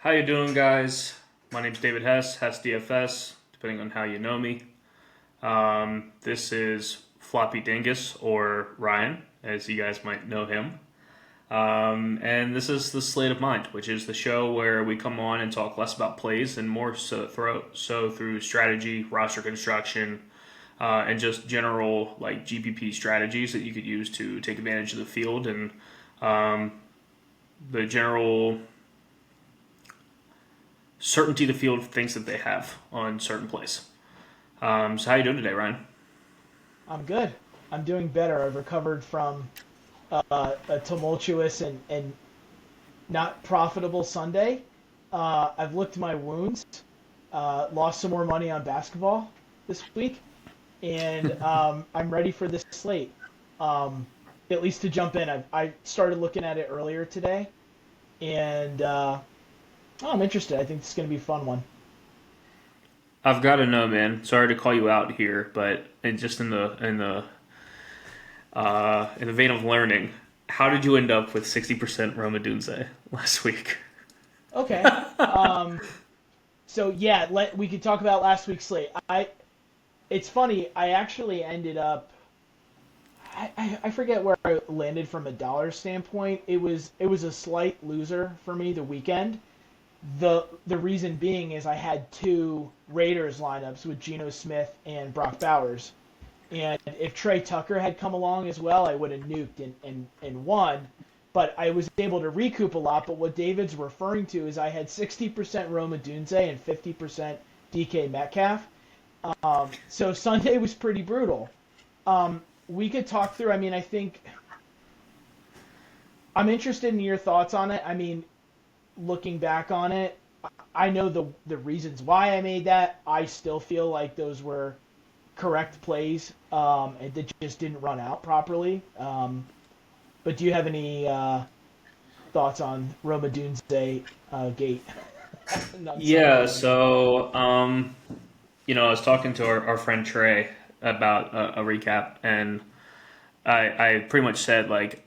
How you doing, guys? My name's David Hess, Hess DFS, depending on how you know me. This is Floppy Dingus, or Ryan, as you guys might know him. And this is the Slate of Mind, which is the show where we come on and talk less about plays and more so through strategy, roster construction, and just general like GPP strategies that you could use to take advantage of the field and the general certainty the field thinks that they have on certain plays. So how you doing today, Ryan? I'm good. I'm doing better. I've recovered from a tumultuous and not profitable Sunday. I've licked my wounds, lost some more money on basketball this week, and I'm ready for this slate. At least to jump in. I started looking at it earlier today, and I'm interested. I think this is going to be a fun one. I've got to know, man. Sorry to call you out here, but just in the vein of learning, how did you end up with 60% Roma Dunze last week? Okay. So yeah, we could talk about last week's slate. It's funny. I actually ended up. I forget where I landed from a dollar standpoint. It was a slight loser for me the weekend. The reason being is I had two Raiders lineups with Geno Smith and Brock Bowers. And if Trey Tucker had come along as well, I would have nuked and won. But I was able to recoup a lot. But what David's referring to is I had 60% Roma Dunze and 50% DK Metcalf. So Sunday was pretty brutal. We could talk through, I think I'm interested in your thoughts on it. Looking back on it, I know the reasons why I made that. I still feel like those were correct plays, and that just didn't run out properly. But do you have any thoughts on Roma Dunze gate? Yeah, so I was talking to our friend Trey about a recap, and I pretty much said like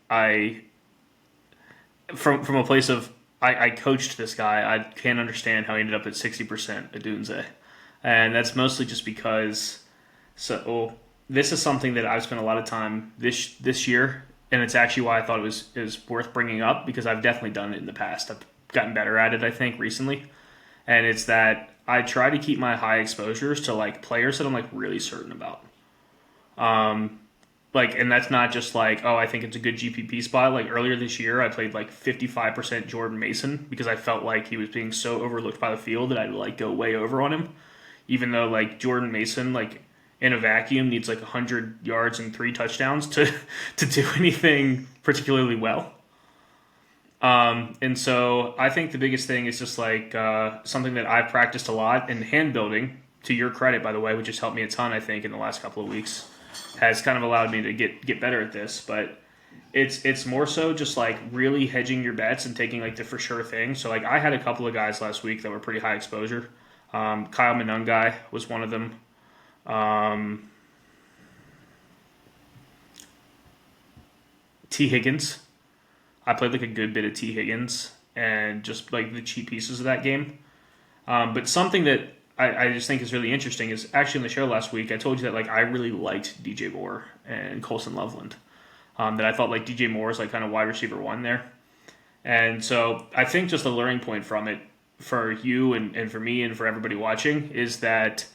from a place of I coached this guy. I can't understand how he ended up at 60% Adunze. And that's mostly just because this is something that I've spent a lot of time this year, and it's actually why I thought it was worth bringing up, because I've definitely done it in the past. I've gotten better at it, I think, recently. And it's that I try to keep my high exposures to like players that I'm like really certain about. And that's not just like, oh, I think it's a good GPP spot. Like earlier this year, I played like 55% Jordan Mason because I felt like he was being so overlooked by the field that I'd like go way over on him. Even though like Jordan Mason, like in a vacuum, needs like 100 yards and 3 touchdowns to do anything particularly well. And so I think the biggest thing is just like something that I've practiced a lot in hand building, to your credit, by the way, which has helped me a ton, I think, in the last couple of weeks, has kind of allowed me to get better at this. But it's more so just like really hedging your bets and taking like the for sure thing. So like I had a couple of guys last week that were pretty high exposure. Kyle Manungai was one of them. T. Higgins. I played like a good bit of T. Higgins and just like the cheap pieces of that game. But something that I just think is really interesting is actually in the show last week, I told you that like I really liked DJ Moore and Colson Loveland. That I thought like DJ Moore is like kind of wide receiver one there. And so I think just the learning point from it for you and for me and for everybody watching is that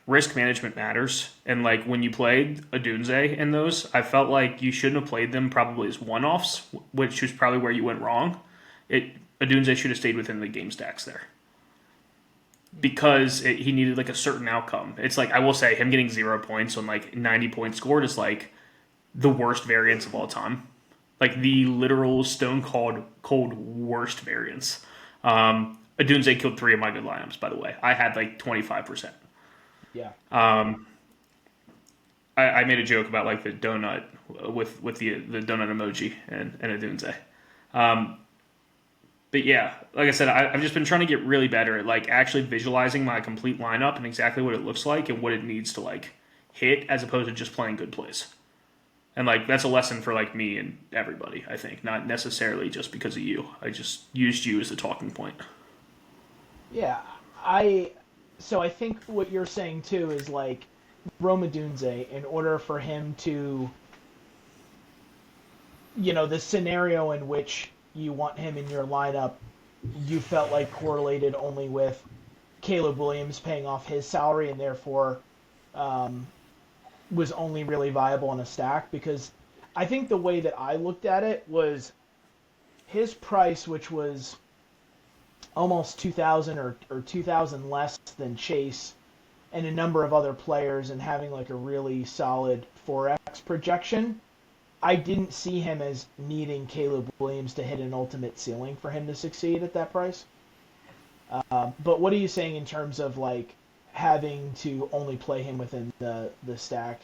risk management matters. And like when you played Adunze in those, I felt like you shouldn't have played them probably as one-offs, which was probably where you went wrong. Adunze should have stayed within the game stacks there, because he needed like a certain outcome. It's like, I will say, him getting 0 points on like 90 points scored is like the worst variance of all time. Like the literal stone cold worst variance. Adunze killed 3 of my good lineups, by the way. I had like 25%. Yeah. I made a joke about like the donut with the donut emoji and Adunze. But yeah, like I said, I've just been trying to get really better at like actually visualizing my complete lineup and exactly what it looks like and what it needs to like hit, as opposed to just playing good plays. And like that's a lesson for like me and everybody, I think, not necessarily just because of you. I just used you as a talking point. Yeah, I so I think what you're saying too is like Roma Dunze, in order for him to, the scenario in which you want him in your lineup, you felt like correlated only with Caleb Williams paying off his salary and therefore um, was only really viable in a stack because I think the way that I looked at it was his price, which was almost 2,000 or 2,000 less than Chase and a number of other players and having like a really solid 4x projection. I didn't see him as needing Caleb Williams to hit an ultimate ceiling for him to succeed at that price. But what are you saying in terms of like having to only play him within the stack?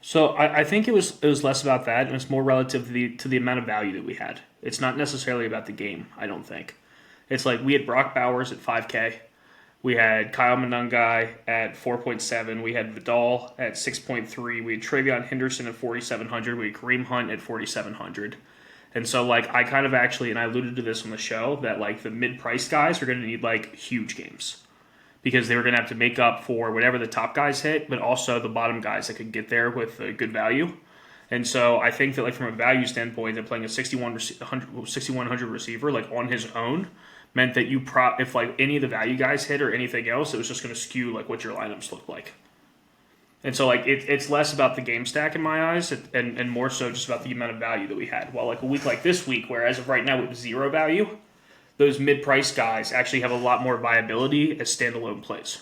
So I think it was less about that, and it's more relative to the amount of value that we had. It's not necessarily about the game. I don't think. It's like we had Brock Bowers at 5K. We had Kyle Monangai at 4.7. We had Vidal at 6.3. We had Travion Henderson at 4,700. We had Kareem Hunt at 4,700. And so, like, I kind of actually, and I alluded to this on the show, that, like, the mid price guys are going to need, like, huge games because they were going to have to make up for whatever the top guys hit, but also the bottom guys that could get there with a good value. And so I think that, like, from a value standpoint, that playing a 6,100 receiver, like, on his own meant that if like any of the value guys hit or anything else, it was just going to skew like what your lineups looked like. And so like it's less about the game stack in my eyes, and more so just about the amount of value that we had. While like a week like this week, where as of right now we have zero value, those mid-price guys actually have a lot more viability as standalone plays.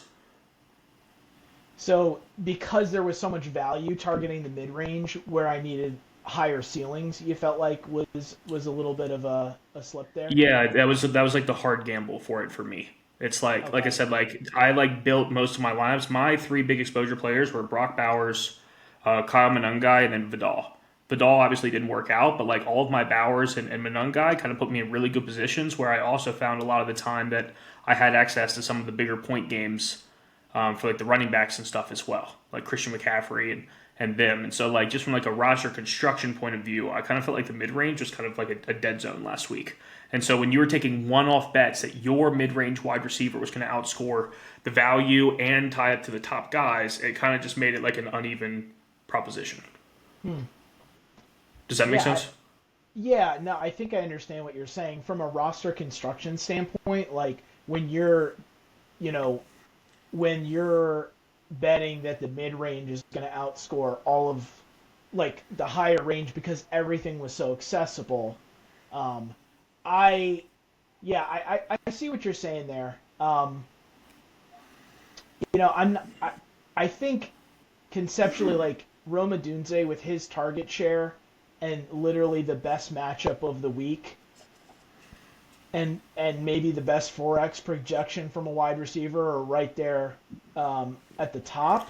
So because there was so much value targeting the mid range where I needed higher ceilings, you felt like was a little bit of a slip there. Yeah, that was like the hard gamble for it for me. It's like I Okay. said, like I like built most of my lineups. My three big exposure players were Brock Bowers, Kyle Monangai, and then Vidal. Vidal obviously didn't work out, but like all of my Bowers and Monangai kind of put me in really good positions where I also found a lot of the time that I had access to some of the bigger point games for like the running backs and stuff as well, like Christian McCaffrey and them. And so like just from like a roster construction point of view, I kind of felt like the mid range was kind of like a dead zone last week. And so when you were taking one off bets that your mid range wide receiver was going to outscore the value and tie up to the top guys, it kind of just made it like an uneven proposition. Hmm. Does that make Yeah. sense? Yeah. No, I think I understand what you're saying from a roster construction standpoint. Like when you know, when you're betting that the mid range is going to outscore all of like the higher range because everything was so accessible. Um, I yeah, I see what you're saying there. I'm not, I think conceptually like Roma Dunze with his target share and literally the best matchup of the week and maybe the best 4x projection from a wide receiver are right there at the top.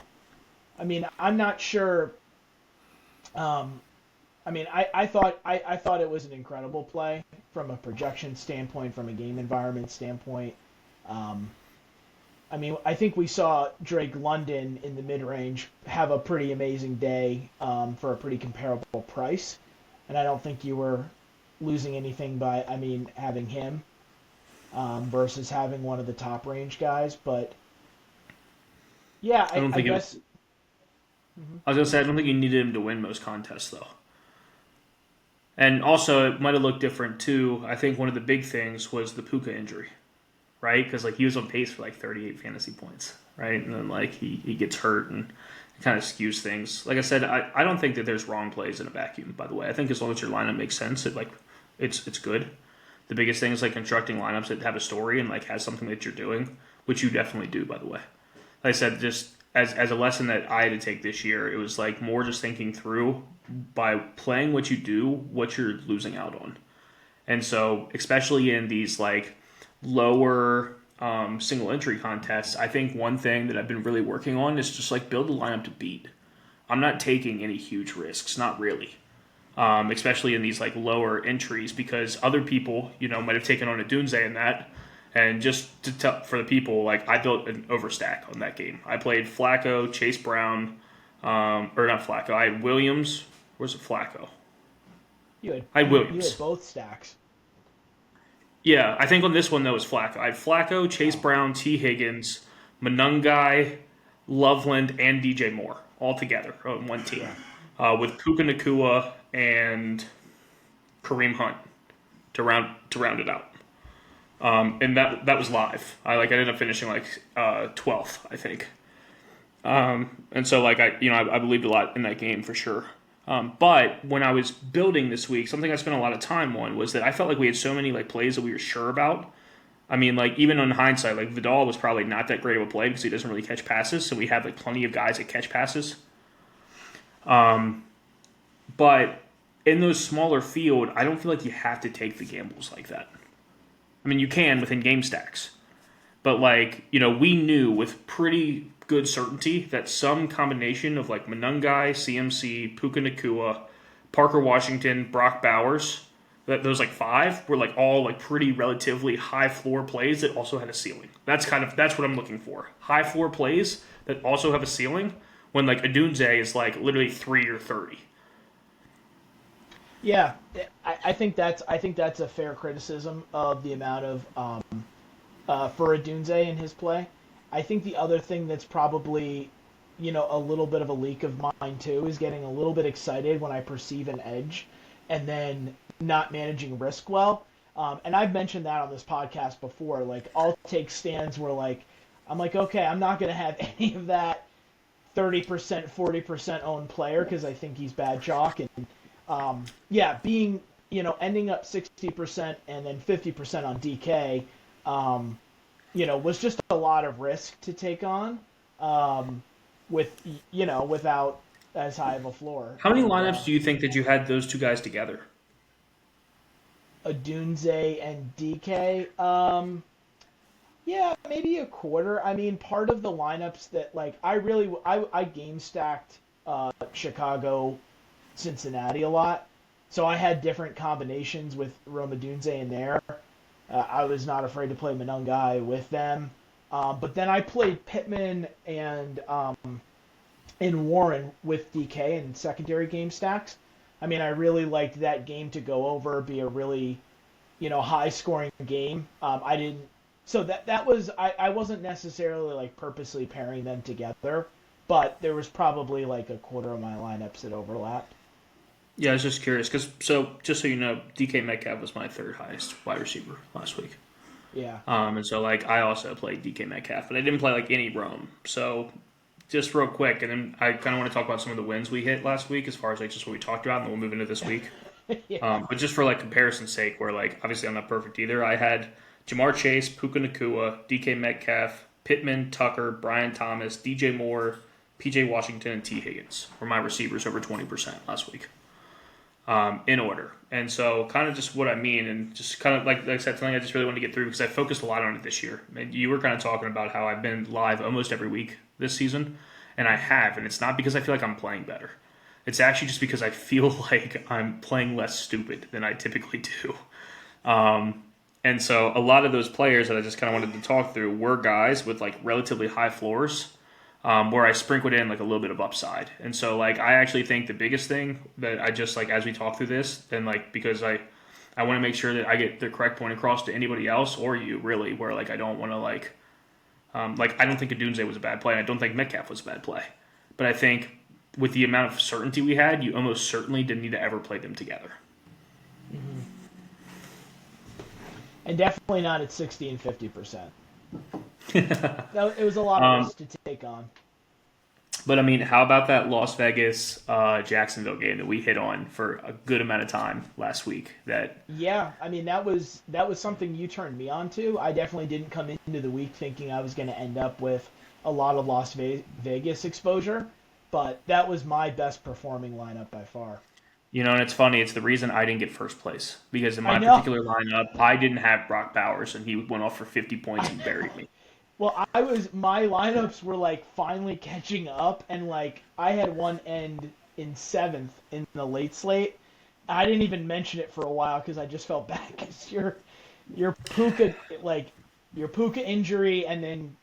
I mean, I'm not sure. Um, I mean, I thought it was an incredible play from a projection standpoint, from a game environment standpoint. Um, I mean, I think we saw Drake London in the mid range have a pretty amazing day for a pretty comparable price, and I don't think you were losing anything by, I mean, having him versus having one of the top range guys. But yeah, I don't I think it. guess. Mhm. I was gonna say I don't think you needed him to win most contests though. And also, it might have looked different too. I think one of the big things was the Puka injury, right? Because like he was on pace for like 38 fantasy points, right? And then like he gets hurt and it kind of skews things. Like I said, I don't think that there's wrong plays in a vacuum. By the way, I think as long as your lineup makes sense, it's good. The biggest thing is like constructing lineups that have a story and like has something that you're doing, which you definitely do. By the way, like I said, just as a lesson that I had to take this year, it was like more just thinking through by playing what you do, what you're losing out on. And so, especially in these like lower single entry contests, I think one thing that I've been really working on is just like build a lineup to beat. I'm not taking any huge risks, not really. Especially in these like lower entries, because other people, might have taken on a Dunze in that. And just to tell for the people, like I built an overstack on that game. I played Flacco, Chase Brown, or not Flacco. I had Williams. Where's it Flacco? You had I had you had Williams. both stacks. Yeah, I think on this one, though, is Flacco. I had Flacco, Chase Brown, T. Higgins, Monungai, Loveland, and DJ Moore all together on one team, Yeah. with Puka Nakua and Kareem Hunt to round it out. And that was live. I ended up finishing 12th, I think. And so I believed a lot in that game for sure. But when I was building this week, something I spent a lot of time on was that I felt like we had so many plays that we were sure about. I mean, even on hindsight, Vidal was probably not that great of a play because he doesn't really catch passes. So we have plenty of guys that catch passes. But in those smaller field, I don't feel like you have to take the gambles like that. I mean, you can within game stacks. But we knew with pretty good certainty that some combination of Monungai, CMC, Puka Nakua, Parker Washington, Brock Bowers, that those 5 were all pretty relatively high floor plays that also had a ceiling. That's what I'm looking for. High floor plays that also have a ceiling when Adunze is literally 3 or 30. Yeah, I think that's a fair criticism of the amount of for Adunze in his play. I think the other thing that's probably a little bit of a leak of mine too is getting a little bit excited when I perceive an edge, and then not managing risk well. And I've mentioned that on this podcast before. I'll take stands where I'm okay, I'm not going to have any of that 30%, 40% owned player because I think he's bad chalk. And being ending up 60% and then 50% on DK, was just a lot of risk to take on, without as high of a floor. How many lineups do you think that you had those two guys together? Adunze and DK. Yeah, maybe a quarter. I mean, part of the lineups that I game stacked Chicago, Cincinnati a lot, so I had different combinations with Rome Odunze in there. I was not afraid to play Monungai with them, but then I played Pittman and Warren with DK in secondary game stacks. I mean, I really liked that game to go over, be a really, high scoring game. I didn't, so that was, I wasn't necessarily purposely pairing them together, but there was probably a quarter of my lineups that overlapped. Yeah, I was just curious because just so you know, DK Metcalf was my third highest wide receiver last week. Yeah. And so I also played DK Metcalf, but I didn't play any Rome. So just real quick, and then I kind of want to talk about some of the wins we hit last week as far as just what we talked about, and then we'll move into this week. Yeah. But just for comparison's sake, where obviously I'm not perfect either. I had Jamar Chase, Puka Nakua, DK Metcalf, Pittman, Tucker, Brian Thomas, DJ Moore, PJ Washington, and T Higgins were my receivers over 20% last week. In order. And so kind of just what I mean, and just kind of like I said, something I just really wanted to get through because I focused a lot on it this year. And you were kind of talking about how I've been live almost every week this season, and I have, and it's not because I feel like I'm playing better. It's actually just because I feel like I'm playing less stupid than I typically do. And so a lot of those players that I just kind of wanted to talk through were guys with relatively high floors, where I sprinkled in a little bit of upside. And so I actually think the biggest thing that I just as we talk through this, and because I want to make sure that I get the correct point across to anybody else or you really, where I don't want to I don't think Adunze was a bad play. I don't think Metcalf was a bad play. But I think with the amount of certainty we had, you almost certainly didn't need to ever play them together. Mm-hmm. And definitely not at 60 and 50%. It was a lot of risk to take on. But I mean, how about that Las Vegas Jacksonville game that we hit on for a good amount of time last week? Yeah, I mean that was something you turned me on to. I definitely didn't come into the week thinking I was going to end up with a lot of Las Vegas exposure, but that was my best performing lineup by far. And it's funny. It's the reason I didn't get first place because in my particular lineup, I didn't have Brock Bowers, and he went off for 50 points and buried me. Well, my lineups were finally catching up, and I had one end in 7th in the late slate. I didn't even mention it for a while because I just felt bad because your Puka injury, and then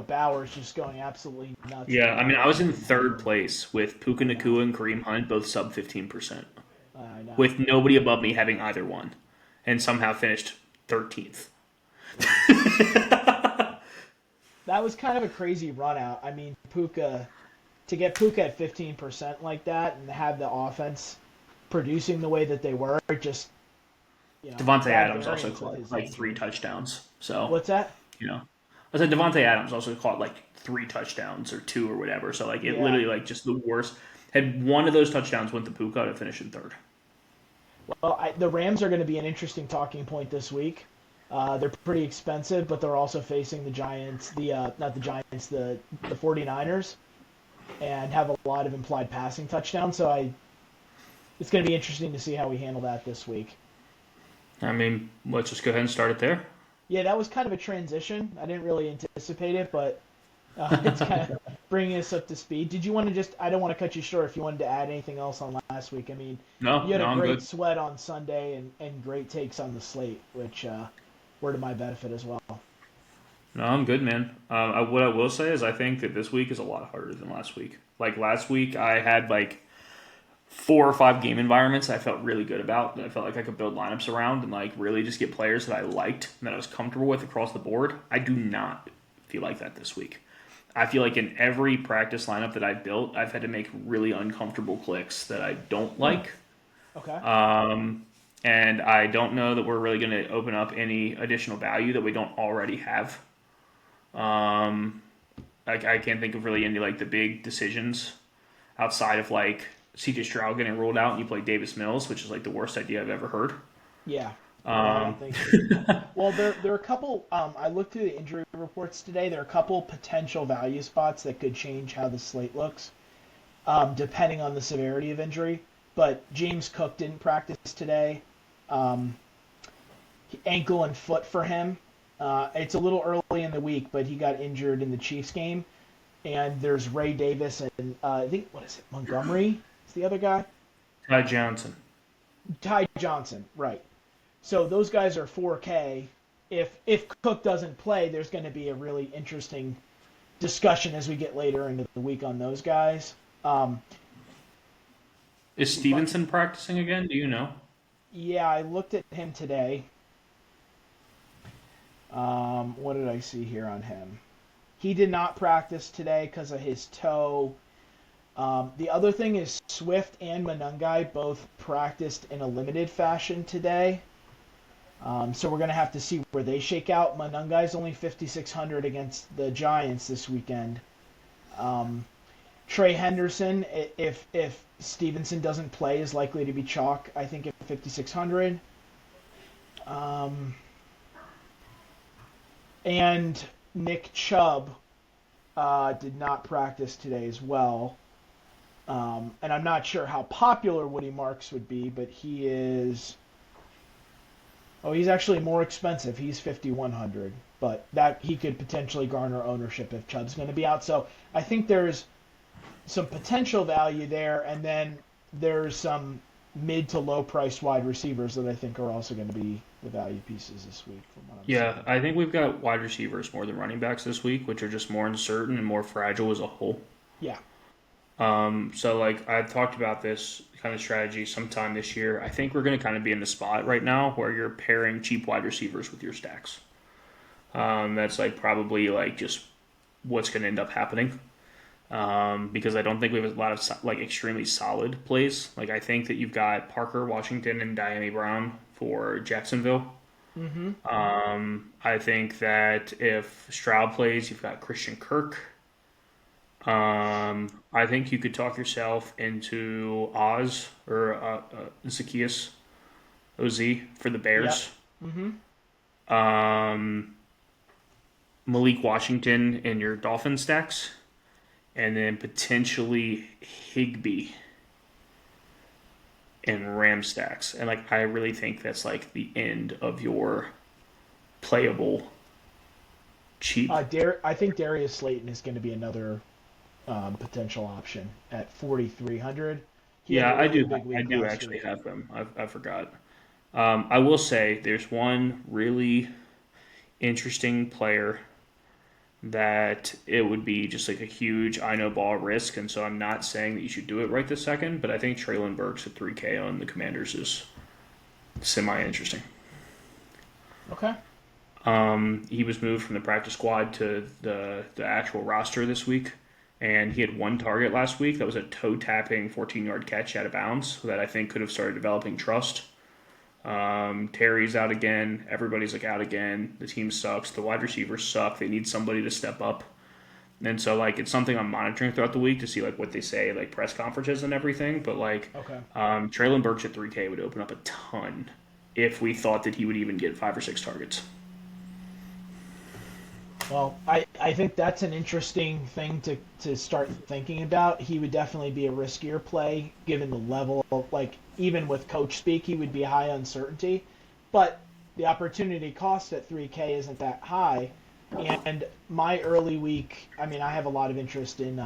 Bowers just going absolutely nuts. Yeah, I mean I was in 3rd place with Puka Nakua and Kareem Hunt both sub 15%, with nobody above me having either one, and somehow finished 13th. That was kind of a crazy run out. I mean, Puka to get Puka at 15% like that and have the offense producing the way that they were, it just Devontae bad Adams also variance with caught his like three injury. touchdowns. So, What's that? you know, I said Devontae Adams also caught like three touchdowns or two or whatever. So, like, it Yeah. literally, like, just the worst. Had one of those touchdowns went to Puka to finish in third. Well, the Rams are going to be an interesting talking point this week. They're pretty expensive, but they're also facing the Giants, not the Giants, the 49ers, and have a lot of implied passing touchdowns. So it's going to be interesting to see how we handle that this week. I mean, let's just go ahead and start it there. Yeah, that was kind of a transition. I didn't really anticipate it, but it's kind of bringing us up to speed. Did you want to just? I don't want to cut you short. If you wanted to add anything else on last week, I mean, No, you had no, a I'm great good. sweat on Sunday and great takes on the slate, which were to my benefit as well. No, I'm good, man. What I will say is I think that this week is a lot harder than last week. Like last week, I had like 4 or 5 game environments I felt really good about that I felt like I could build lineups around and like really just get players that I liked and that I was comfortable with across the board. I do not feel like that this week. I feel like in every practice lineup that I've built, I've had to make really uncomfortable clicks that I don't Hmm. like. Okay. And I don't know that we're really going to open up any additional value that we don't already have. I can't think of really any like the big decisions outside of like CJ Stroud getting ruled out and you play Davis Mills, which is like the worst idea I've ever heard. Yeah. Yeah, I don't think so. Well, there are a couple. I looked through the injury reports today. There are a couple potential value spots that could change how the slate looks, depending on the severity of injury. But James Cook didn't practice today. Um, Ankle and foot for him. It's a little early in the week, but he got injured in the Chiefs game. And there's Ray Davis and I think what is it? Montgomery is the other guy. Ty Johnson. Ty Johnson, right? So those guys are 4K. If Cook doesn't play, there's going to be a really interesting discussion as we get later into the week on those guys. Um, Is but Stevenson practicing again? Do you know? yeah, I looked at him today. What did I see here on him? He did not practice today because of his toe. The other thing is Swift and Monungai both practiced in a limited fashion today. So we're going to have to see where they shake out. Monungai's only 5,600 against the Giants this weekend. Trey Henderson, if Stevenson doesn't play, is likely to be chalk, I think, at 5,600. And Nick Chubb did not practice today as well. And I'm not sure how popular Woody Marks would be, but he is. Oh, he's actually more expensive. He's 5,100, but that he could potentially garner ownership if Chubb's going to be out. So I think there's some potential value there, and then there's some mid to low priced wide receivers that I think are also going to be the value pieces this week, from what I'm Yeah, seeing. I think we've got wide receivers more than running backs this week, which are just more uncertain and more fragile as a whole. Yeah. So like I talked about this kind of strategy sometime this year. I think we're going to kind of be in the spot right now where you're pairing cheap wide receivers with your stacks. That's like probably like just what's going to end up happening. Because I don't think we have a lot of like extremely solid plays. Like I think that you've got Parker Washington and Diami Brown for Jacksonville. Mm-hmm. I think that if Stroud plays, you've got Christian Kirk. I think you could talk yourself into Oz or Zacchaeus Oz for the Yep. Bears. Mm-hmm. Um, Malik Washington in your Dolphin stacks, and then potentially Higby in Ram stacks. And like I really think that's like the end of your playable cheap. I think Darius Slayton is going to be another potential option at 4,300. He had Yeah, a I really do. big I week do last actually week. have them. I forgot. I will say there's one really interesting player that it would be just like a huge I know ball risk, and so I'm not saying that you should do it right this second, but I think Traylon Burks at 3K on the Commanders is semi interesting. Okay. He was moved from the practice squad to the actual roster this week, and he had one target last week. That was a toe tapping 14-yard catch out of bounds that I think could have started developing trust. Terry's out again. Everybody's like out again. The team sucks. The wide receivers suck. They need somebody to step up. And so like it's something I'm monitoring throughout the week to see like what they say, like press conferences and everything. But like Okay. Traylon Burks at 3K would open up a ton if we thought that he would even get 5 or 6 targets. Well, I think that's an interesting thing to start thinking about. He would definitely be a riskier play given the level of, like, even with coach speak, he would be high uncertainty. But the opportunity cost at 3K isn't that high. And my early week, I mean, I have a lot of interest in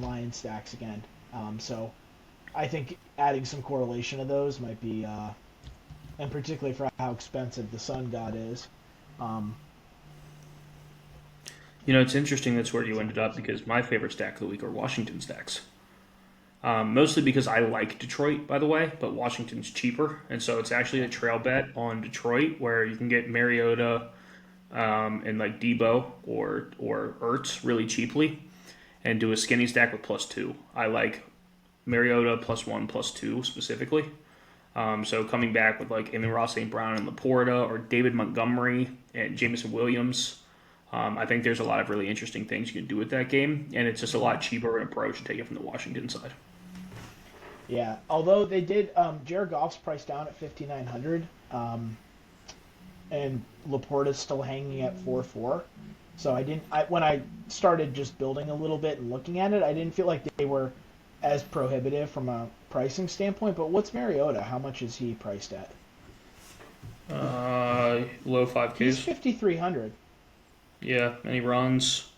Lion stacks again. So I think adding some correlation of those might be, and particularly for how expensive the Sun God is. Um, You know, it's interesting that's where you ended something. up because my favorite stack of the week are Washington stacks. Mostly because I like Detroit, by the way, but Washington's cheaper, and so it's actually a trail bet on Detroit where you can get Mariota and like Debo or Ertz really cheaply, and do a skinny stack with +2. I like Mariota +1 +2 specifically. So coming back with like Amon Ross St. Brown and Laporta or David Montgomery and Jameson Williams. I think there's a lot of really interesting things you can do with that game, and it's just a lot cheaper an approach to take it from the Washington side. Yeah, although they did, Jared Goff's priced down at 5,900, and Laporta's still hanging at 4,400. So when I started just building a little bit and looking at it, I didn't feel like they were as prohibitive from a pricing standpoint. But what's Mariota? How much is he priced at? Low five He's Ks. 5,300. Yeah, and he runs.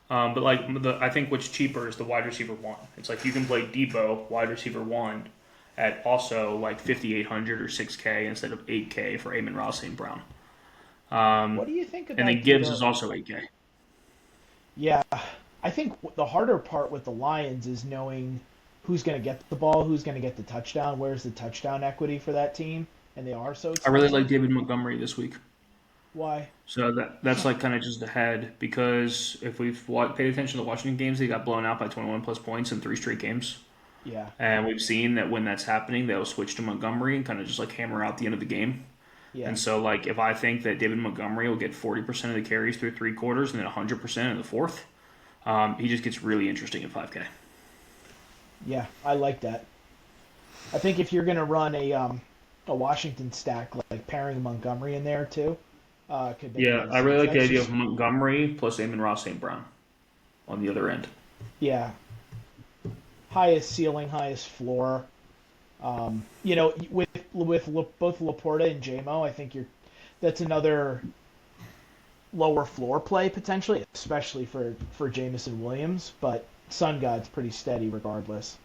But like I think what's cheaper is the wide receiver one. It's like you can play Debo wide receiver one at also like 5,800 or 6K instead of 8K for Amon Ross St. Brown. What do you think And about then Gibbs Paydirt? is also 8K. Yeah, I think the harder part with the Lions is knowing who's going to get the ball, who's going to get the touchdown, where's the touchdown equity for that team, and they are so I really like expensive. David Montgomery this week. Why? So that's like kind of just ahead because if we've paid attention to the Washington games, they got blown out by 21 plus points in 3 straight games. Yeah, And we've seen that when that's happening, they'll switch to Montgomery and kind of just like hammer out the end of the game. yeah, And so, like, if I think that David Montgomery will get 40% of the carries through 3 quarters and then 100% in the fourth, he just gets really interesting at 5K. yeah. I like that. I think if you're going to run a Washington stack, like pairing Montgomery in there too, could make a Yeah, lot of I really sense. like the That's idea of just Montgomery plus Amon Ross St. Brown on the other end. yeah, highest ceiling, highest floor. With both Laporta and JMO, I think that's another lower floor play potentially, especially for Jamison Williams. But Sun God's pretty steady regardless.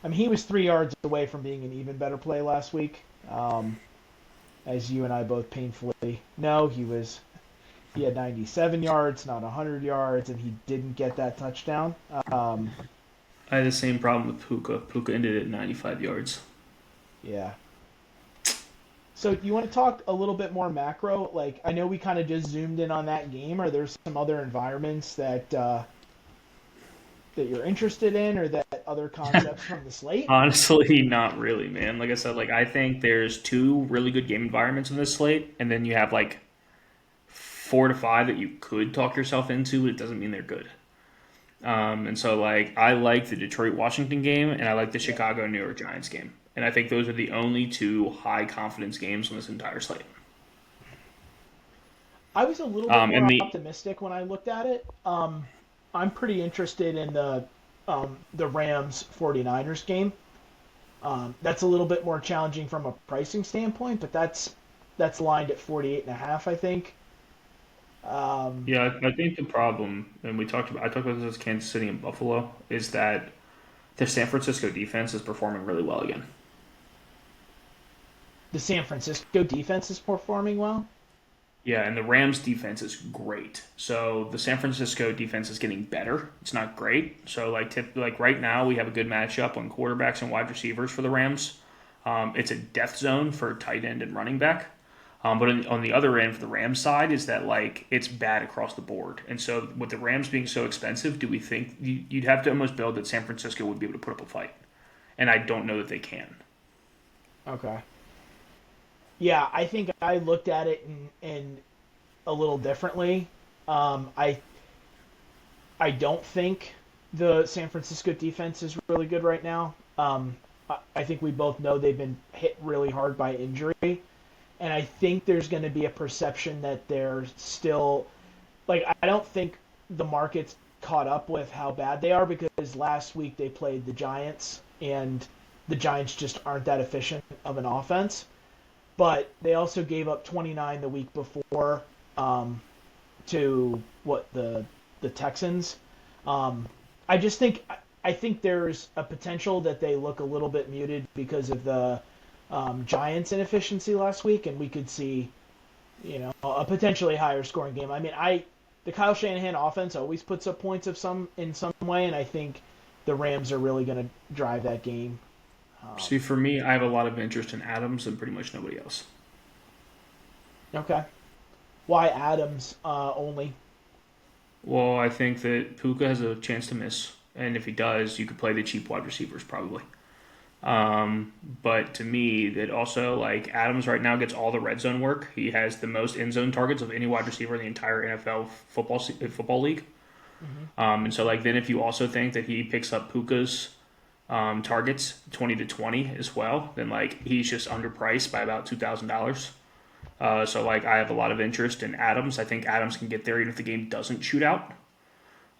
I mean, he was 3 yards away from being an even better play last week. As you and I both painfully know, he had 97 yards, not 100 yards, and he didn't get that touchdown. I had the same problem with Puka. Puka ended at 95 yards. Yeah. So, do you want to talk a little bit more macro? Like, I know we kind of just zoomed in on that game. Are there some other environments that you're interested in, or that other concepts from the slate? Honestly, not really, man. Like I said, like I think there's 2 really good game environments in this slate, and then you have like 4 to 5 that you could talk yourself into, but it doesn't mean they're good. And so, like, I like the Detroit Washington game, and I like the Yeah. Chicago New York Giants game, and I think those are the only 2 high confidence games on this entire slate. I was a little bit And more the optimistic when I looked at it. I'm pretty interested in the Rams 49ers game. That's a little bit more challenging from a pricing standpoint, but that's lined at 48 and a half, I think. Um, Yeah, I think the problem, and I talked about this as Kansas City and Buffalo, is that the San Francisco defense is performing really well again. the San Francisco defense is performing well. Yeah, and the Rams defense is great. So the San Francisco defense is getting better. It's not great. So like right now we have a good matchup on quarterbacks and wide receivers for the Rams. It's a death zone for tight end and running back. But on the other end, for the Rams side, is that like it's bad across the board. And so with the Rams being so expensive, do we think you'd have to almost build that San Francisco would be able to put up a fight? And I don't know that they can. Okay. Yeah, I think I looked at it in a little differently. I don't think the San Francisco defense is really good right now. I think we both know they've been hit really hard by injury, and I think there's going to be a perception that they're still like I don't think the market's caught up with how bad they are because last week they played the Giants and the Giants just aren't that efficient of an offense. But they also gave up 29 the week before to the Texans. I just think I think there's a potential that they look a little bit muted because of the Giants' inefficiency last week, and we could see a potentially higher scoring game. I mean, the Kyle Shanahan offense always puts up points of some in some way, and I think the Rams are really going to drive that game. See, for me, I have a lot of interest in Adams and pretty much nobody else. Okay, why Adams only? Well, I think that Puka has a chance to miss, and if he does, you could play the cheap wide receivers probably. But to me, that also like Adams right now gets all the red zone work. He has the most end zone targets of any wide receiver in the entire NFL football league. And so like then if you also think that he picks up Puka's targets 20 to 20 as well, then like he's just underpriced by about $2,000. So like I have a lot of interest in Adams. I think Adams can get there even if the game doesn't shoot out.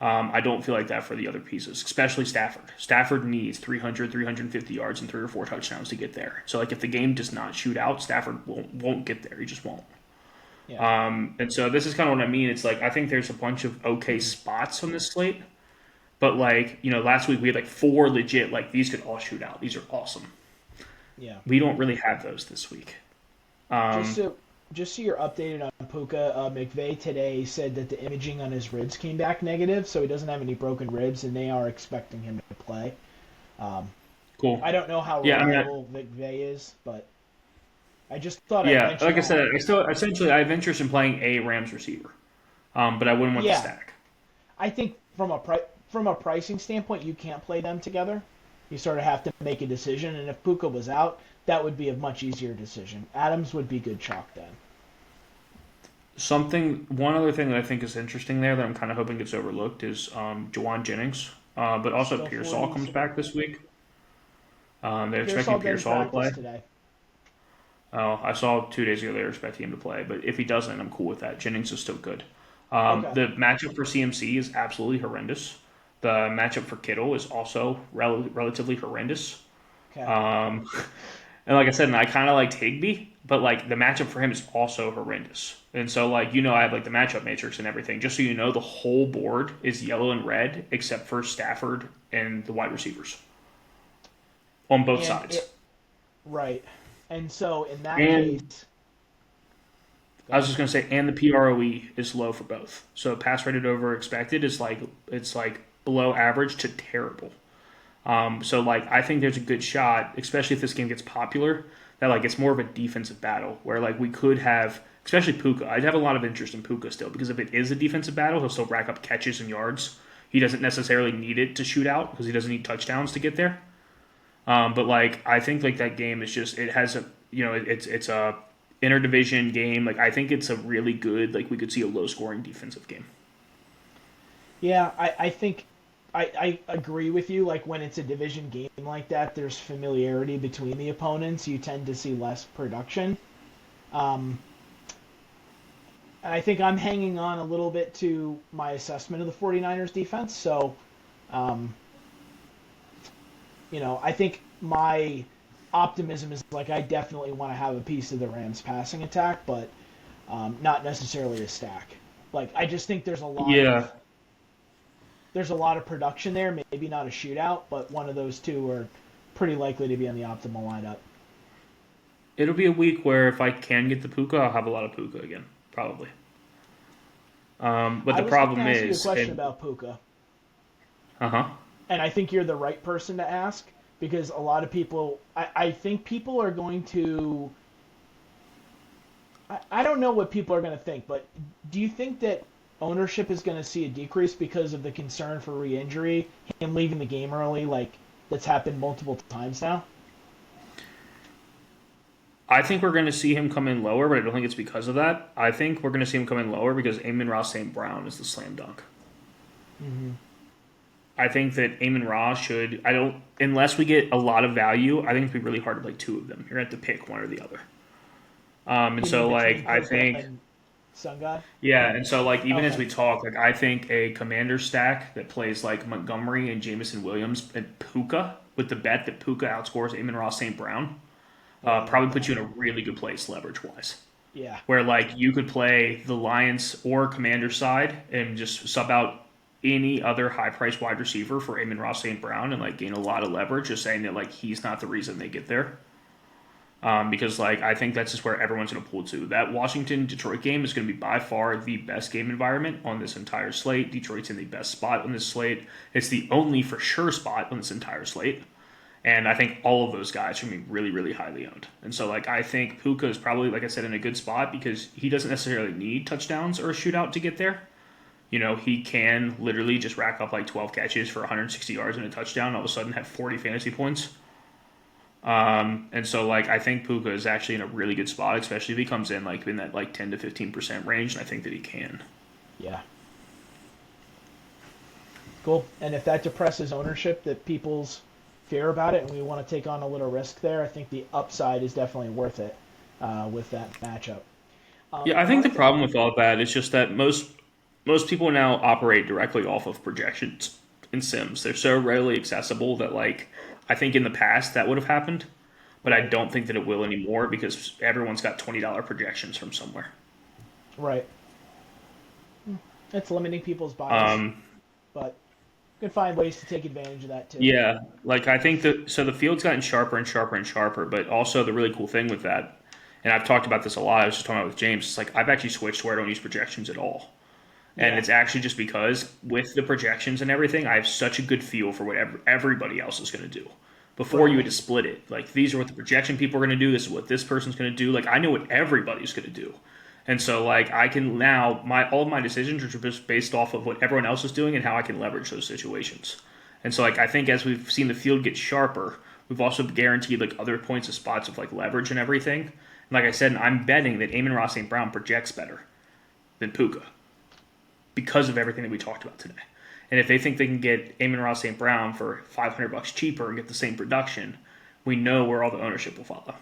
I don't feel like that for the other pieces, especially Stafford. Stafford needs 300, 350 yards and 3 or 4 touchdowns to get there. So like if the game does not shoot out, Stafford won't get there. He just won't. Yeah. And so this is kind of what I mean. It's like I think there's a bunch of okay spots on this slate, but like last week we had like 4 legit like these could all shoot out. These are awesome. Yeah. We don't really have those this week. Just so you're updated on Puka, McVay today said that the imaging on his ribs came back negative, so he doesn't have any broken ribs, and they are expecting him to play. Cool. I don't know how reliable McVay is, but I just thought I'd mention like I that. said, I have interest in playing a Rams receiver, but I wouldn't want the stack. I think from a pricing standpoint, you can't play them together. You sort of have to make a decision, and if Puka was out, that would be a much easier decision. Adams would be good chalk then. One other thing that I think is interesting there that I'm kind of hoping gets overlooked is Jawan Jennings, but also Still Pearsall 40s. comes back this week. They're expecting Pearsall didn't Pearsall to play. practice today. Oh, I saw 2 days ago they were expecting him to play, but if he doesn't, I'm cool with that. Jennings is still good. Okay. The matchup for CMC is absolutely horrendous. The matchup for Kittle is also relatively horrendous. Okay. And like I said, and I kind of liked Higbee, but like the matchup for him is also horrendous. And so like I have like the matchup matrix and everything. Just so you know, the whole board is yellow and red except for Stafford and the wide receivers on both sides. Right. And so in that And case, I was just gonna say, and the PROE is low for both. So pass rated over expected is like it's like below average to terrible. So like I think there's a good shot, especially if this game gets popular, that like it's more of a defensive battle where like we could have, especially Puka. I'd have a lot of interest in Puka still because if it is a defensive battle, he'll still rack up catches and yards. He doesn't necessarily need it to shoot out because he doesn't need touchdowns to get there. But like I think like that game is just it has a it's a interdivision game. Like I think it's a really good like we could see a low scoring defensive game. yeah, I think I agree with you. Like when it's a division game like that, there's familiarity between the opponents. You tend to see less production. And I think I'm hanging on a little bit to my assessment of the 49ers defense. So, I think my optimism is like I definitely want to have a piece of the Rams passing attack, but not necessarily a stack. Like I just think there's a lot of production there, maybe not a shootout, but one of those two are pretty likely to be on the optimal lineup. It'll be a week where if I can get the Puka, I'll have a lot of Puka again, probably. But the problem I was going to ask you a is, question about Puka, and I think you're the right person to ask because a lot of people, I think people are going to I don't know what people are going to think, but do you think that ownership is going to see a decrease because of the concern for re-injury, him leaving the game early, like that's happened multiple times now? I think we're going to see him come in lower, but I don't think it's because of that. I think we're going to see him come in lower because Amon-Ra St. Brown is the slam dunk. Mm-hmm. I think that Amon-Ra should. I don't unless we get a lot of value. I think it'd be really hard to play two of them. You're going to have to pick one or the other. And You mean so between like I Puka think and Sun God? yeah, and so like even as Okay. we talk, like I think a commander stack that plays like Montgomery and Jamison Williams and Puka with the bet that Puka outscores Amon-Ra St. Brown Oh, I love probably puts that. you in a really good place leverage wise. Yeah. Where like you could play the Lions or Commander side and just sub out any other high priced wide receiver for Amon-Ra St. Brown and like gain a lot of leverage, just saying that like he's not the reason they get there. Because like I think that's just where everyone's going to pull to. That Washington Detroit game is going to be by far the best game environment on this entire slate. Detroit's in the best spot on this slate. It's the only for sure spot on this entire slate. And I think all of those guys are going to be really, really highly owned. And so, like, I think Puka is probably, like I said, in a good spot because he doesn't necessarily need touchdowns or a shootout to get there. You know, he can literally just rack up like 12 catches for 160 yards and a touchdown, and all of a sudden have 40 fantasy points. And so, like, I think Puka is actually in a really good spot, especially if he comes in like in that like 10 to 15% range, and I think that he can. Yeah. Cool. And if that depresses ownership, that people's fear about it, and we want to take on a little risk there, I think the upside is definitely worth it with that matchup. Yeah, I think the Wanted to, problem with all that is just that most people now operate directly off of projections in Sims. They're so readily accessible that like I think in the past that would have happened, but I right, don't think that it will anymore because everyone's got $20 projections from somewhere. right. It's limiting people's bias, Um, but you can find ways to take advantage of that too. yeah, like I think that so the field's gotten sharper and sharper and sharper, but also the really cool thing with that, and I've talked about this a lot. I was just talking about with James. It's like I've actually switched to where I don't use projections at all. And Yeah, it's actually just because with the projections and everything, I have such a good feel for what everybody else is going to do. Before you right. had to split it, like these are what the projection people are going to do. This is what this person's going to do. Like I know what everybody's going to do, and so like I can now my all of my decisions are just based off of what everyone else is doing and how I can leverage those situations. And so like I think as we've seen the field get sharper, we've also guaranteed like other points of spots of like leverage and everything. And like I said, I'm betting that Amon-Ra St. Brown projects better than Puka because of everything that we talked about today. And if they think they can get Amon-Ra St. Brown for $500 cheaper and get the same production, we know where all the ownership will follow.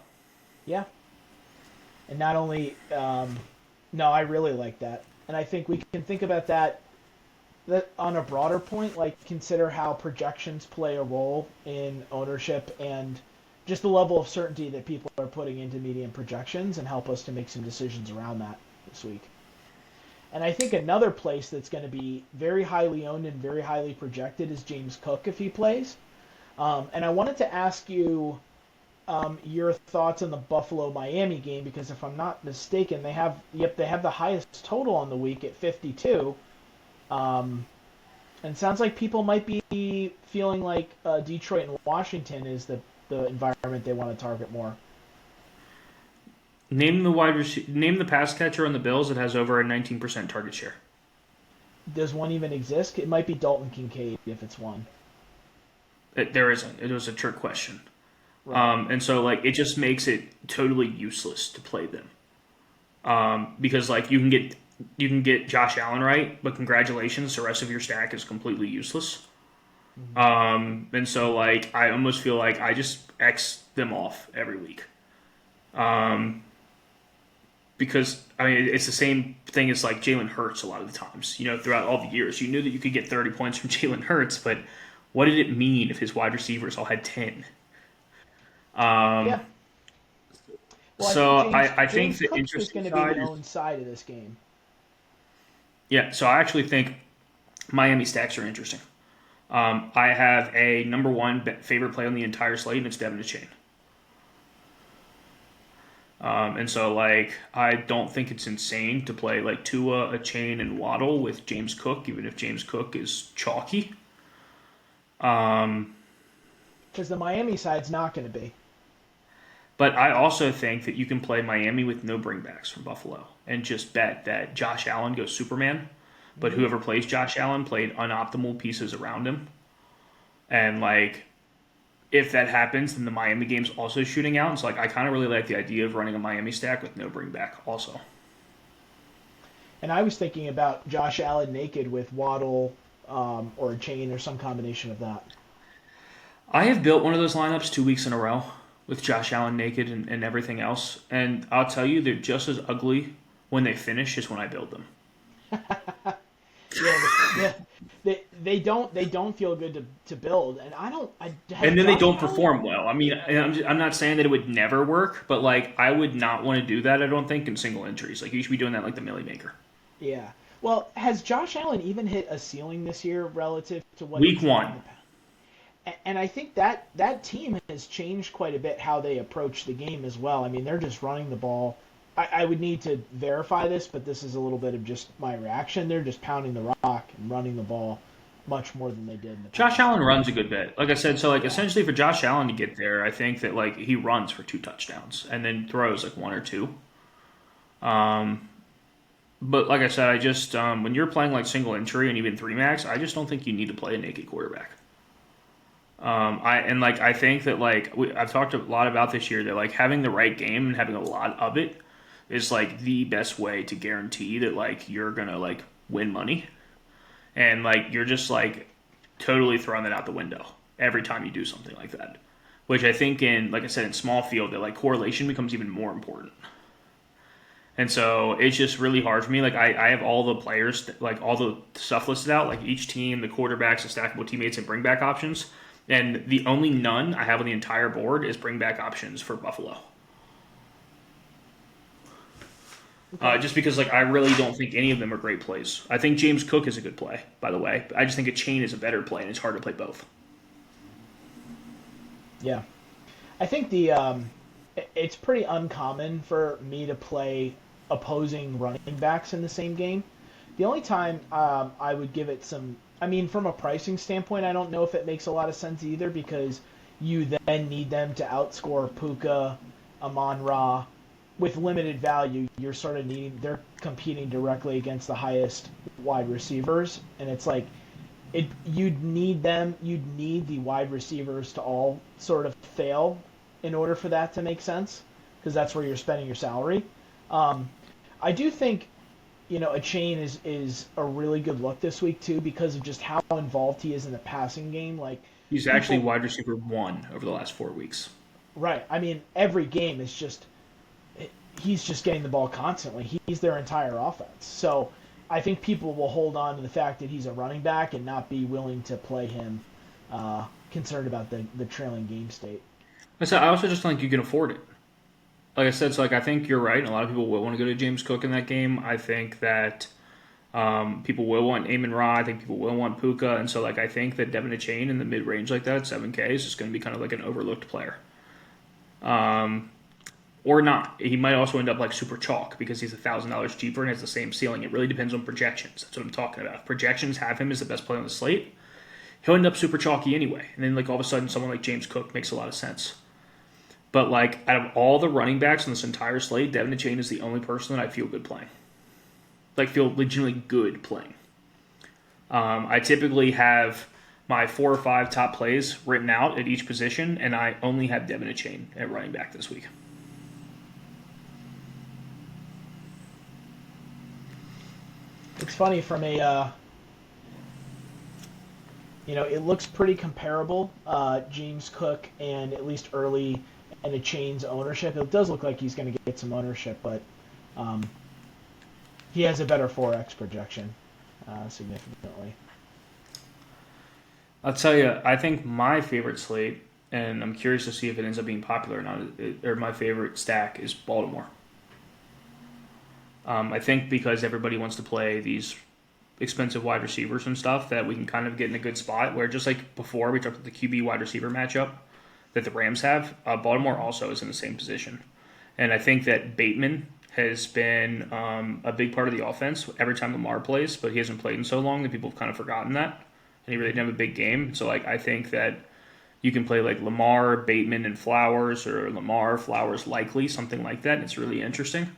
Yeah, and not only, no, I really like that, and I think we can think about that on a broader point, like consider how projections play a role in ownership and just the level of certainty that people are putting into median projections and help us to make some decisions around that this week. And I think another place that's going to be very highly owned and very highly projected is James Cook if he plays. And I wanted to ask you your thoughts on the Buffalo Miami game because if I'm not mistaken, they have the highest total on the week at 52. Um, and it sounds like people might be feeling like Detroit and Washington is the environment they want to target more. Name the pass catcher on the Bills that has over a 19% target share. Does one even exist? It might be Dalton Kincaid if it's one. There isn't. It was a trick question. Right. And so like it just makes it totally useless to play them. Because like you can get Josh Allen right, but congratulations, the rest of your stack is completely useless. Mm-hmm. And so like I almost feel like I just X them off every week. Um, because I mean it's the same thing as like Jalen Hurts a lot of the times. You know, throughout all the years, you knew that you could get 30 points from Jalen Hurts, but what did it mean if his wide receivers all had 10? Yeah. Um, Well, I so think I think James the Cook is interesting going to be side the is own side of this game. yeah. So I actually think Miami stacks are interesting. I have a number one favorite play on the entire slate, and it's Devin Chain. And so, like, I don't think it's insane to play like Tua, a Chain, and Waddle with James Cook, even if James Cook is chalky. Um, Because the Miami side's not going to be. But I also think that you can play Miami with no bringbacks from Buffalo and just bet that Josh Allen goes Superman, but Hmm. whoever plays Josh Allen played unoptimal pieces around him. And like if that happens, then the Miami game's also shooting out. And so like I kind of really like the idea of running a Miami stack with no bringback also. And I was thinking about Josh Allen naked with Waddle or a chain or some combination of that. I have built one of those lineups 2 weeks in a row with Josh Allen naked and everything else. And I'll tell you, they're just as ugly when they finish as when I build them. Yeah, they don't feel good to build, and I don't. I has And then they Josh don't Allen. perform well. I mean, and I'm not saying that it would never work, but like I would not want to do that. I don't think in single entries. Like you should be doing that like the Millie Maker. Yeah. Well, has Josh Allen even hit a ceiling this year relative to what Week he's done in one, the past? And I think that team has changed quite a bit how they approach the game as well. I mean, they're just running the ball. I would need to verify this, but this is a little bit of just my reaction. They're just pounding the rock and running the ball much more than they did in the Josh past. Allen runs a good bit. Like I said, so like Yeah. essentially for Josh Allen to get there, I think that like he runs for 2 touchdowns and then throws like one or two. Um, but like I said, I just when you're playing like single entry and even three max, I just don't think you need to play a naked quarterback. I think that I've talked a lot about this year that like having the right game and having a lot of it is like the best way to guarantee that like you're gonna like win money and like you're just like totally throwing that out the window every time you do something like that. Which I think in like I said in small field that like correlation becomes even more important. And so it's just really hard for me. Like I have all the players, like all the stuff listed out, like each team, the quarterbacks, the stackable teammates, and bring back options. And the only none I have on the entire board is bring back options for Buffalo. Okay. Just because like I really don't think any of them are great plays. I think James Cook is a good play, by the way. I just think a chain is a better play, and it's hard to play both. Yeah. I think it's pretty uncommon for me to play opposing running backs in the same game. The only time I would give it some, I mean, from a pricing standpoint, I don't know if it makes a lot of sense either because you then need them to outscore Puka, Amon Ra. With limited value, you're sort of needing, they're competing directly against the highest wide receivers. And it's like, you'd need the wide receivers to all sort of fail in order for that to make sense because that's where you're spending your salary. Um, I do think a chain is a really good look this week too because of just how involved he is in the passing game. Like He's actually people, wide receiver one over the last 4 weeks. right? I mean, every game is just he's just getting the ball constantly. He's their entire offense. So I think people will hold on to the fact that he's a running back and not be willing to play him, concerned about the trailing game state. I also just think you can afford it. Like I said, so like I think you're right. A lot of people will want to go to James Cook in that game. I think that people will want Amon Ra. I think people will want Puka, and so like I think that Devin Achane in the mid range like that, 7K, is just going to be kind of like an overlooked player. Or not. He might also end up like super chalk because he's $1,000 cheaper and has the same ceiling. It really depends on projections. That's what I'm talking about. If projections have him as the best player on the slate, he'll end up super chalky anyway. And then like all of a sudden, someone like James Cook makes a lot of sense. But like out of all the running backs on this entire slate, Devin Achane is the only person that I feel good playing. Like feel legitimately good playing. I typically have my 4 or 5 top plays written out at each position, and I only have Devin Achane at running back this week. It's funny from it looks pretty comparable. James Cook and at least early and a chain's ownership. It does look like he's going to get some ownership, but um, he has a better 4x projection significantly. I'll tell you, I think my favorite slate, and I'm curious to see if it ends up being popular or not, or my favorite stack is Baltimore. I think because everybody wants to play these expensive wide receivers and stuff, that we can kind of get in a good spot where just like before we talked about the QB wide receiver matchup that the Rams have, Baltimore also is in the same position. And I think that Bateman has been a big part of the offense every time Lamar plays, but he hasn't played in so long that people have kind of forgotten that. And he really didn't have a big game. So like I think that You can play like Lamar, Bateman, and Flowers, or Lamar, Flowers, likely, something like that. And it's really interesting.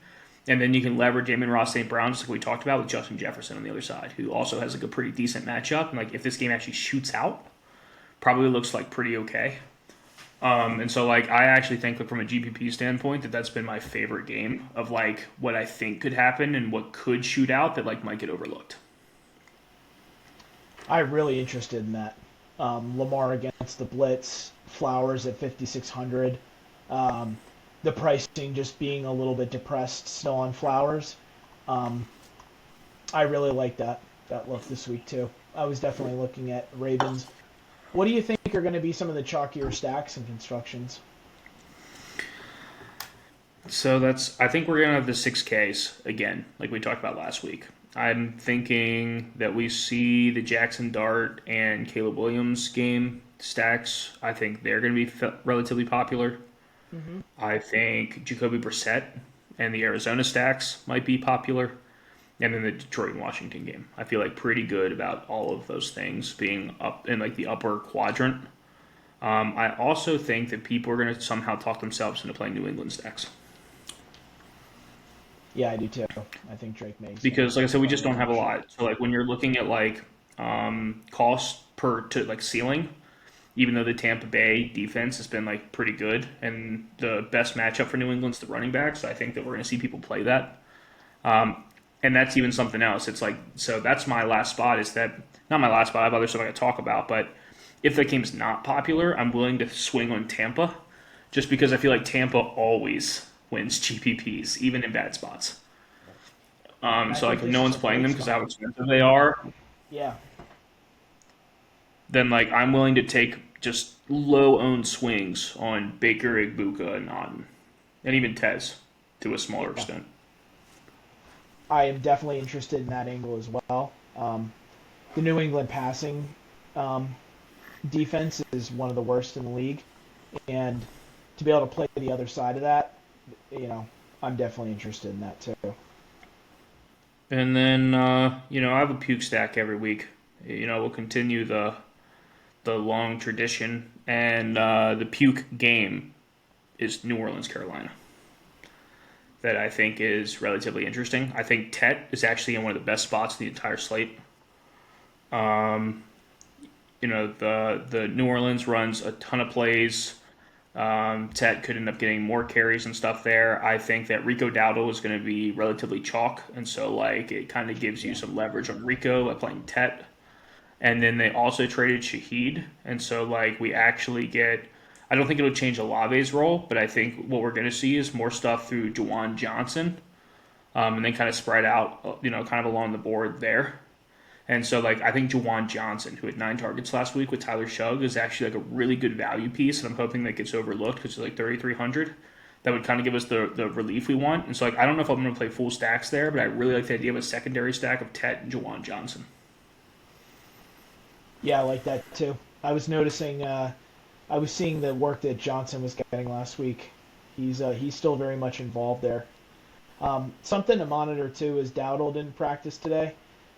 And then you can leverage Amon-Ra St. Brown, just like we talked about, with Justin Jefferson on the other side, who also has like a pretty decent matchup. And like if this game actually shoots out, probably looks like pretty okay. And so like I actually think that from a GPP standpoint that's been my favorite game of like what I think could happen and what could shoot out that like might get overlooked. I'm really interested in that. Lamar against the Blitz, Flowers at 5,600. Um, the pricing just being a little bit depressed still on Flowers. Um, I really like that look this week too. I was definitely looking at Ravens. What do you think are going to be some of the chalkier stacks and constructions? So that's I think we're gonna have the 6Ks again, like we talked about last week. I'm thinking that we see the Jackson Dart and Caleb Williams game stacks. I think they're going to be relatively popular. Hmm. I think Jacoby Brissett and the Arizona stacks might be popular. And then the Detroit and Washington game. I feel like pretty good about all of those things being up in like the upper quadrant. I also think that people are going to somehow talk themselves into playing New England stacks Yeah, I do too. I think Drake May's going to because, like I said, we just probably don't have a crush it. lot. So, like when you're looking at like cost per to like ceiling, even though the Tampa Bay defense has been like pretty good and the best matchup for New England's the running backs, I think that we're going to see people play that. Um, and that's even something else. It's like so that's my last spot. Is that not my last spot? I have other stuff I could talk about, but if the game's not popular, I'm willing to swing on Tampa, just because I feel like Tampa always wins GPPs, even in bad spots. I So think like if this no is one's a playing great them because of spot. how expensive they are, Yeah, then like I'm willing to take just low owned swings on Baker, Igbuka, and Otten, and even Tez to a smaller yeah. extent. I am definitely interested in that angle as well. The New England passing um, defense is one of the worst in the league, and to be able to play the other side of that, you know, I'm definitely interested in that too. And then I have a puke stack every week. We'll continue the long tradition, and the puke game is New Orleans, Carolina. That I think is relatively interesting. I think Tet is actually in one of the best spots in the entire slate. Um, the New Orleans runs a ton of plays. Tet could end up getting more carries and stuff there. I think that Rico Dowdle is going to be relatively chalk, and so like it kind of gives you Yeah, some leverage on Rico by playing Tet. And then they also traded Shaheed, and so like we actually get. I don't think it'll change Olave's role, but I think what we're going to see is more stuff through Jawan Johnson, and then kind of spread out, kind of along the board there. And so, like, I think Jawan Johnson, who had 9 targets last week with Tyler Shugg, is actually like a really good value piece, and I'm hoping that gets overlooked because it's like 3,300. That would kind of give us the relief we want. And so, like, I don't know if I'm going to play full stacks there, but I really like the idea of a secondary stack of Tet and Jawan Johnson. yeah, I like that too. I was noticing, I was seeing the work that Johnson was getting last week. He's still very much involved there. Something to monitor too is Dowdle didn't practice today.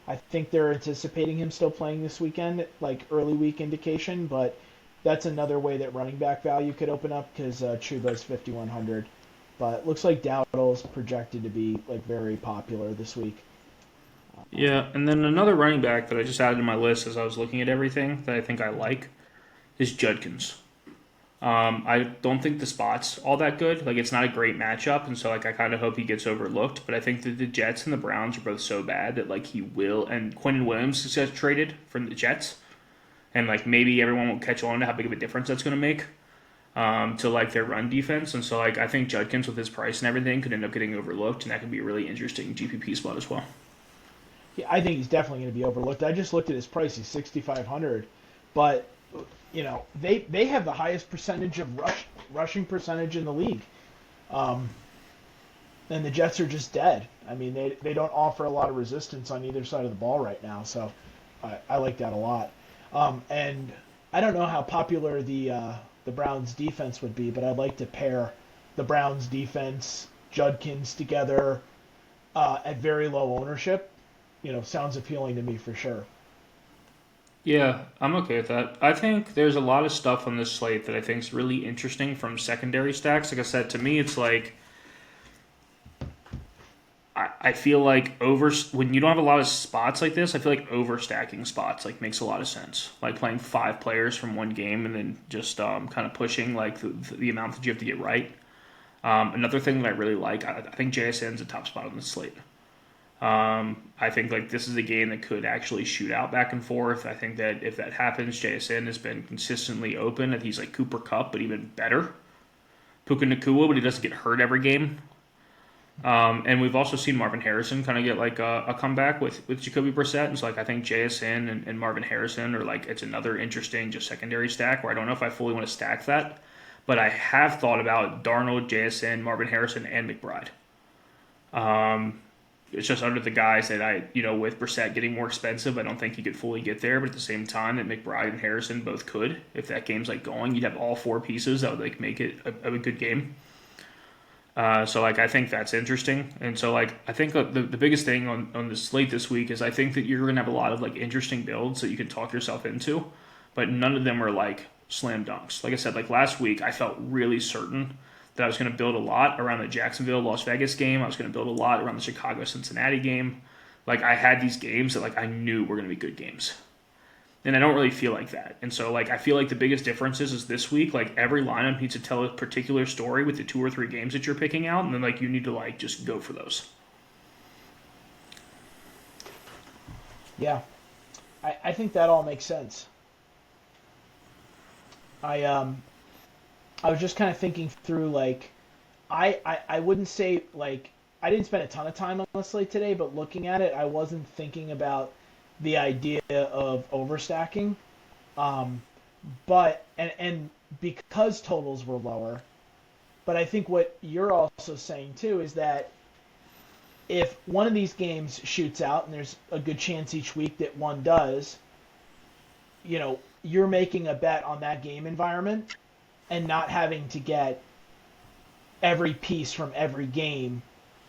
I think they're anticipating him still playing this weekend, like early week indication, but that's another way that running back value could open up because Chuba's 5,100. But it looks like Dowdle's projected to be like very popular this week. Yeah, and then another running back that I just added to my list as I was looking at everything that I think I like is Judkins. I don't think the spot's all that good. Like it's not a great matchup, and so like I kind of hope he gets overlooked. But I think that the Jets and the Browns are both so bad that like he will. And Quentin Williams gets traded from the Jets, and like maybe everyone will catch on to how big of a difference that's going to make to like their run defense. And so like I think Judkins with his price and everything could end up getting overlooked, and that could be a really interesting GPP spot as well. Yeah, I think he's definitely going to be overlooked. I just looked at his price; he's 6,500, but they have the highest percentage of rushing percentage in the league. Um, and the Jets are just dead. I mean, they don't offer a lot of resistance on either side of the ball right now, so I like that a lot. And I don't know how popular the Browns defense would be, but I'd like to pair the Browns defense, Judkins together at very low ownership. Sounds appealing to me for sure. Yeah, I'm okay with that. I think there's a lot of stuff on this slate that I think is really interesting from secondary stacks. Like I said, to me, it's like I feel like over when you don't have a lot of spots like this, I feel like overstacking spots like makes a lot of sense. Like playing five players from one game and then just kind of pushing like the amount that you have to get right. Another thing that I really like, I think JSN's a top spot on the slate. I think like this is a game that could actually shoot out back and forth. I think that if that happens, JSN has been consistently open. That he's like Cooper Cup, but even better. Puka Nakua, but he doesn't get hurt every game. And we've also seen Marvin Harrison kind of get like a comeback with Jacoby Brissett. And so like I think JSN and Marvin Harrison are like it's another interesting just secondary stack where I don't know if I fully want to stack that, but I have thought about Darnold, JSN, Marvin Harrison, and McBride. It's just under the guys that with Brissett getting more expensive, I don't think he could fully get there. But at the same time, that McBride and Harrison both could. If that game's like going, you'd have all four pieces that would like make it a good game. So like I think that's interesting, and so like I think the biggest thing on the slate this week is I think that you're gonna have a lot of like interesting builds that you can talk yourself into, but none of them are like slam dunks. Like I said, like last week I felt really certain that I was gonna build a lot around the Jacksonville Las Vegas game. I was gonna build a lot around the Chicago Cincinnati game. Like I had these games that like I knew were gonna be good games. And I don't really feel like that. And so, like, I feel like the biggest difference is this week, like, every lineup needs to tell a particular story with the two or three games that you're picking out, and then, like, you need to, like, just go for those. Yeah, I think that all makes sense. I I was just kind of thinking through like I wouldn't say like I didn't spend a ton of time on the slate today, but looking at it, I wasn't thinking about the idea of overstacking. Um, but and because totals were lower, but I think what you're also saying too is that if one of these games shoots out, and there's a good chance each week that one does, you're making a bet on that game environment and not having to get every piece from every game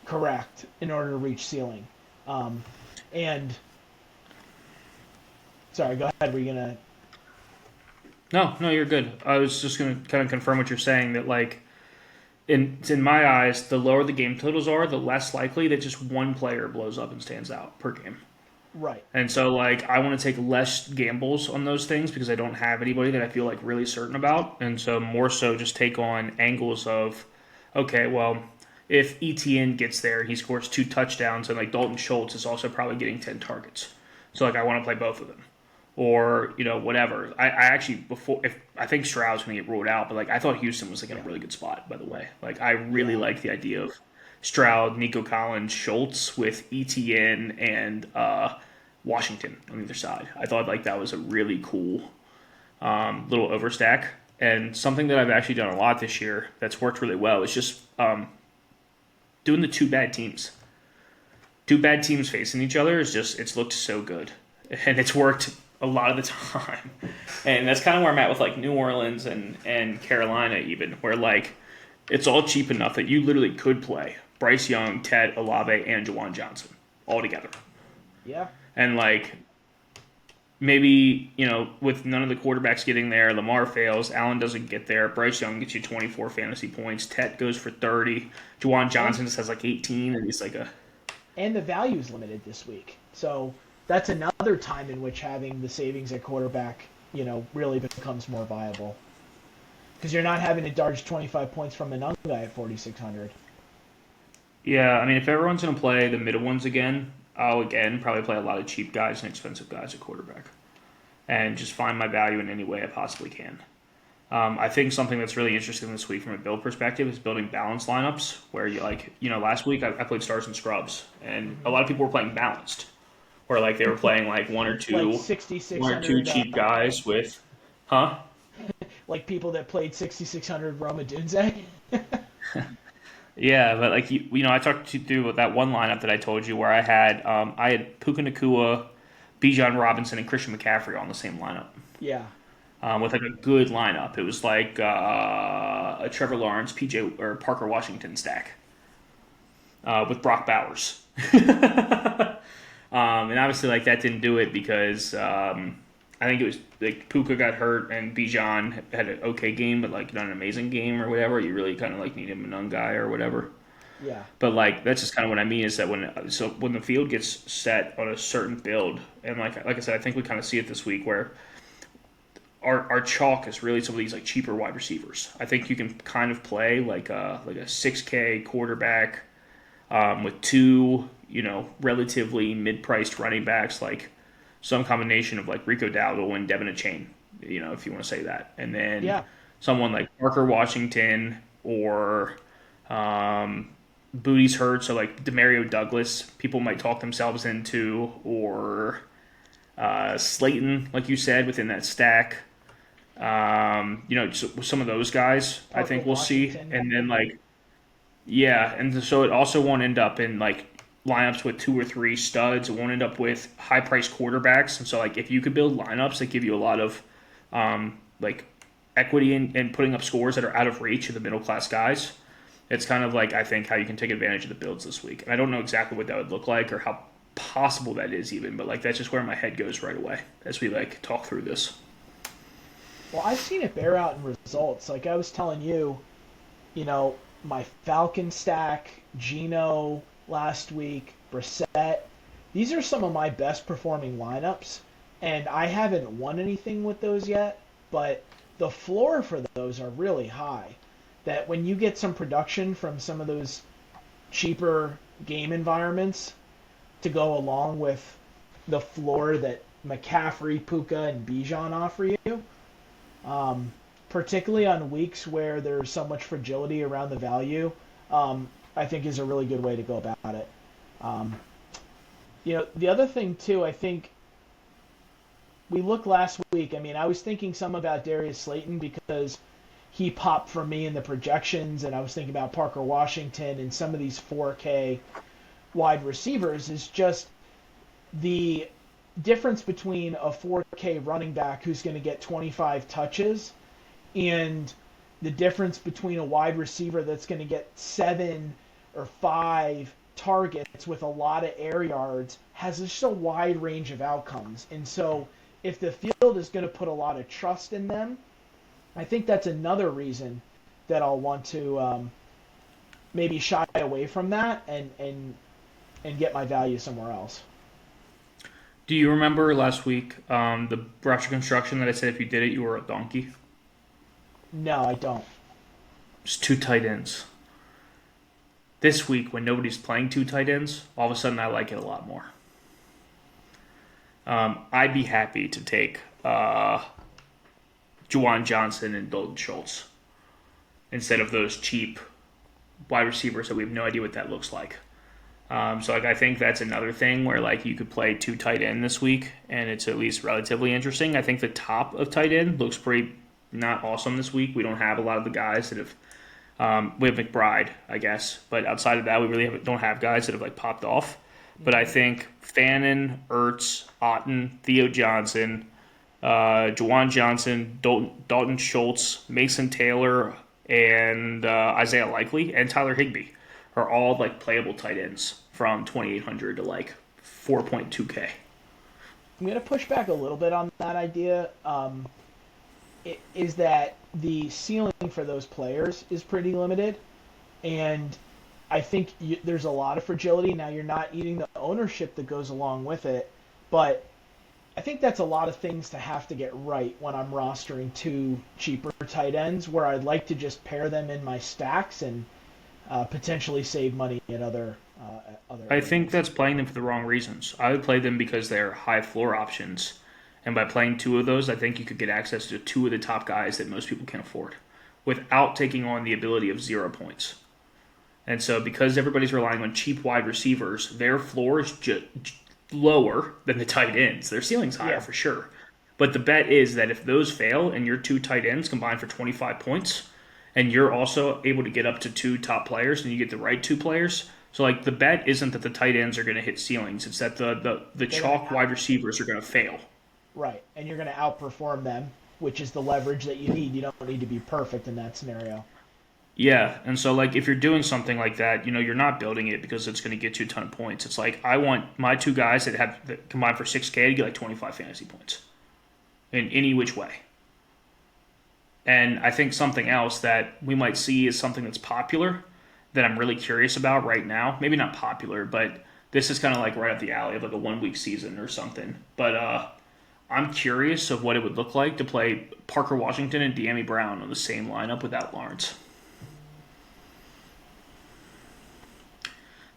correct in order to reach ceiling. Um, and sorry, go ahead. Were you gonna? No, no, you're good. I was just going to kind of confirm what you're saying that, like, in my eyes, the lower the game totals are, the less likely that just one player blows up and stands out per game. Right. And so, like, I want to take less gambles on those things because I don't have anybody that I feel like really certain about. And so, more so, just take on angles of, okay, well, if ETN gets there and he scores two touchdowns, and like Dalton Schultz is also probably getting 10 targets. So, like, I want to play both of them. Or, whatever. I actually, before, if I think Stroud's going to get ruled out, but like, I thought Houston was like in a Yeah. really good spot, by the way. Like, I really Yeah. like the idea of Stroud, Nico Collins, Schultz with ETN and Washington on either side. I thought like that was a really cool little overstack, and something that I've actually done a lot this year that's worked really well is just doing the two bad teams. Two bad teams facing each other is just it's looked so good, and it's worked a lot of the time. And that's kind of where I'm at with like New Orleans and Carolina even, where like it's all cheap enough that you literally could play Bryce Young, Ted Olave, and Jawan Johnson all together. Yeah. And like maybe, with none of the quarterbacks getting there, Lamar fails, Allen doesn't get there, Bryce Young gets you 24 fantasy points, Tet goes for 30, Jawan And Johnson just has like 18, and he's like a. and the value is limited this week, so that's another time in which having the savings at quarterback, really becomes more viable because you're not having to dodge 25 points from a young guy at 4,600. Yeah, I mean, if everyone's going to play the middle ones again, I'll again probably play a lot of cheap guys and expensive guys at quarterback and just find my value in any way I possibly can. I think something that's really interesting this week from a build perspective is building balanced lineups where you like, last week I played stars and scrubs, and a lot of people were playing balanced, where like they were playing like Like one or two 6,600, cheap guys with, huh? like people that played 6,600 Roma Dunze. Yeah, but like I talked you through that one lineup that I told you where I had Puka Nakua, Bijan Robinson, and Christian McCaffrey on the same lineup. Yeah. With like a good lineup. It was like a Trevor Lawrence, PJ or Parker Washington stack with Brock Bowers. And obviously, like that didn't do it because I think it was like Puka got hurt and Bijan had an okay game, but like not an amazing game or whatever. You really kind of like need a Manung guy or whatever. Yeah. But like that's just kind of what I mean is that when the field gets set on a certain build, and like I said, I think we kind of see it this week where our chalk is really some of these like cheaper wide receivers. I think you can kind of play like a 6K quarterback with two relatively mid-priced running backs, like some combination of like Rico Dowdle and Devin Achane, if you want to say that, and then Yeah. someone like Parker Washington or Booty's hurt, so like Demario Douglas, people might talk themselves into, or Slayton, like you said, within that stack. Some of those guys, I Parker think we'll see, Washington. and then like yeah, and so it also won't end up in like lineups with two or three studs. It won't end up with high priced quarterbacks, and so like if you could build lineups that give you a lot of like equity and putting up scores that are out of reach of the middle class guys, it's kind of like I think how you can take advantage of the builds this week. And I don't know exactly what that would look like or how possible that is even, but like that's just where my head goes right away as we like talk through this. Well, I've seen it bear out in results. Like I was telling you, my Falcon stack, Gino last week, Brissett. These are some of my best performing lineups, and I haven't won anything with those yet, but the floor for those are really high. That when you get some production from some of those cheaper game environments to go along with the floor that McCaffrey, Puka, and Bijan offer you, particularly on weeks where there's so much fragility around the value, I think is a really good way to go about it. The other thing too, I think we looked last week. I mean, I was thinking some about Darius Slayton because he popped for me in the projections, and I was thinking about Parker Washington and some of these 4K wide receivers is just the difference between a 4K running back who's going to get 25 touches and the difference between a wide receiver that's going to get 7 or 5 targets with a lot of air yards has just a wide range of outcomes. And so if the field is going to put a lot of trust in them, I think that's another reason that I'll want to maybe shy away from that and get my value somewhere else. Do you remember last week the roster construction that I said if you did it, you were a donkey? No, I don't. It's two tight ends. This week, when nobody's playing two tight ends, all of a sudden I like it a lot more. I'd be happy to take Juwan Johnson and Dalton Schultz instead of those cheap wide receivers that we have no idea what that looks like. I think that's another thing where like you could play two tight end this week and it's at least relatively interesting. I think the top of tight end looks pretty not awesome this week. We don't have a lot of the guys that have. We have McBride, I guess, but outside of that, we really don't have guys that have like popped off. But I think Fannin, Ertz, Otten, Theo Johnson, Juwan Johnson, Dalton Schultz, Mason Taylor, and Isaiah Likely and Tyler Higbee are all like playable tight ends from 2,800 to like 4.2K. I'm going to push back a little bit on that idea. Is that the ceiling for those players is pretty limited, and I think there's a lot of fragility. Now you're not eating the ownership that goes along with it, but I think that's a lot of things to have to get right when I'm rostering two cheaper tight ends, where I'd like to just pair them in my stacks and potentially save money at other. I think that's playing them for the wrong reasons. I would play them because they're high floor options. And by playing two of those, I think you could get access to two of the top guys that most people can afford without taking on the ability of 0 points. And so because everybody's relying on cheap wide receivers, their floor is lower than the tight ends. Their ceiling's higher for sure. But the bet is that if those fail and your two tight ends combine for 25 points and you're also able to get up to two top players and you get the right two players, so like the bet isn't that the tight ends are going to hit ceilings. It's that the chalk wide receivers are going to fail. Right, and you're going to outperform them, which is the leverage that you need. You don't need to be perfect in that scenario. Yeah, and so like if you're doing something like that, you're not building it because it's going to get you a ton of points. It's like I want my two guys that combined for 6K to get like 25 fantasy points. in any which way. And I think something else that we might see is something that's popular that I'm really curious about right now. Maybe not popular, but this is kind of like right up the alley of like a 1 week season or something. But I'm curious of what it would look like to play Parker Washington and De'Ami Brown on the same lineup without Lawrence.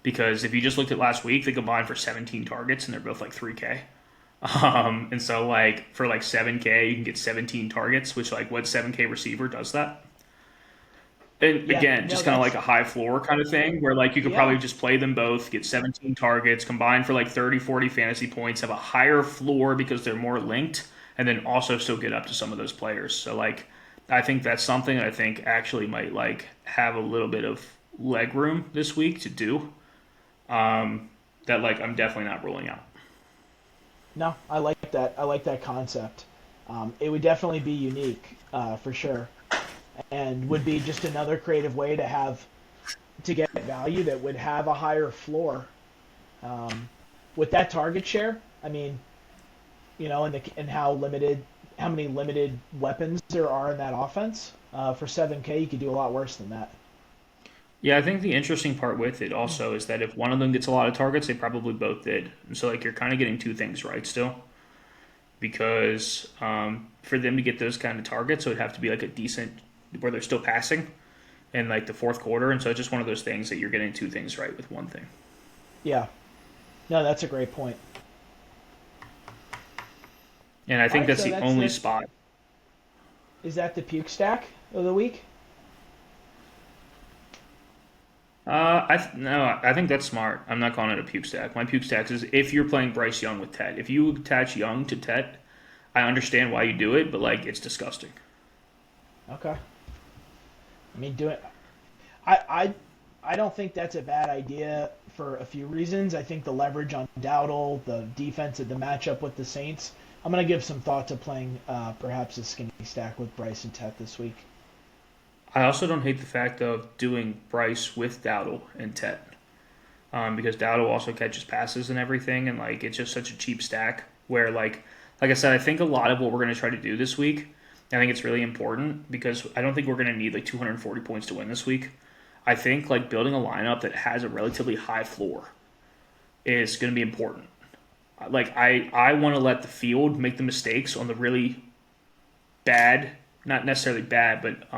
Because if you just looked at last week, they combined for 17 targets and they're both like 3K. And so like for like 7K, you can get 17 targets, which like what 7K receiver does that? And Yeah, again, no, just kind of like that's a high floor kind of thing where like you could probably yeah. just play them both, get 17 targets, combine for like 30, 40 fantasy points, have a higher floor because they're more linked, and then also still get up to some of those players. So like I think that's something that I think actually might like have a little bit of leg room this week to do. That like I'm definitely not ruling out. No, I like that. I like that concept. It would definitely be unique, for sure, and would be just another creative way to get value that would have a higher floor. Um, with that target share, I mean, and how many limited weapons there are in that offense. For 7K, you could do a lot worse than that. Yeah, I think the interesting part with it also is that if one of them gets a lot of targets, they probably both did. And so like you're kind of getting two things right still because for them to get those kind of targets, it would have to be like a decent where they're still passing in like the fourth quarter. And so it's just one of those things that you're getting two things right with one thing. Yeah, no, that's a great point. And I All think right, that's so the that's only the spot. is that the puke stack of the week? No, I think that's smart. I'm not calling it a puke stack. My puke stack is if you're playing Bryce Young with Tet. If you attach Young to Tet, I understand why you do it, but like it's disgusting. Okay. I mean, do it. I I I don't think that's a bad idea for a few reasons. I think the leverage on Dowdle, the defense of the matchup with the Saints. I'm gonna give some thought to playing perhaps a skinny stack with Bryce and Tet this week. I also don't hate the fact of doing Bryce with Dowdle and Tet. Because Dowdle also catches passes and everything, and like it's just such a cheap stack. Where like I said, I think a lot of what we're going to try to do this week, I think it's really important because I don't think we're going to need like 240 points to win this week. I think like building a lineup that has a relatively high floor is going to be important. Like I want to let the field make the mistakes on the really bad, not necessarily bad, but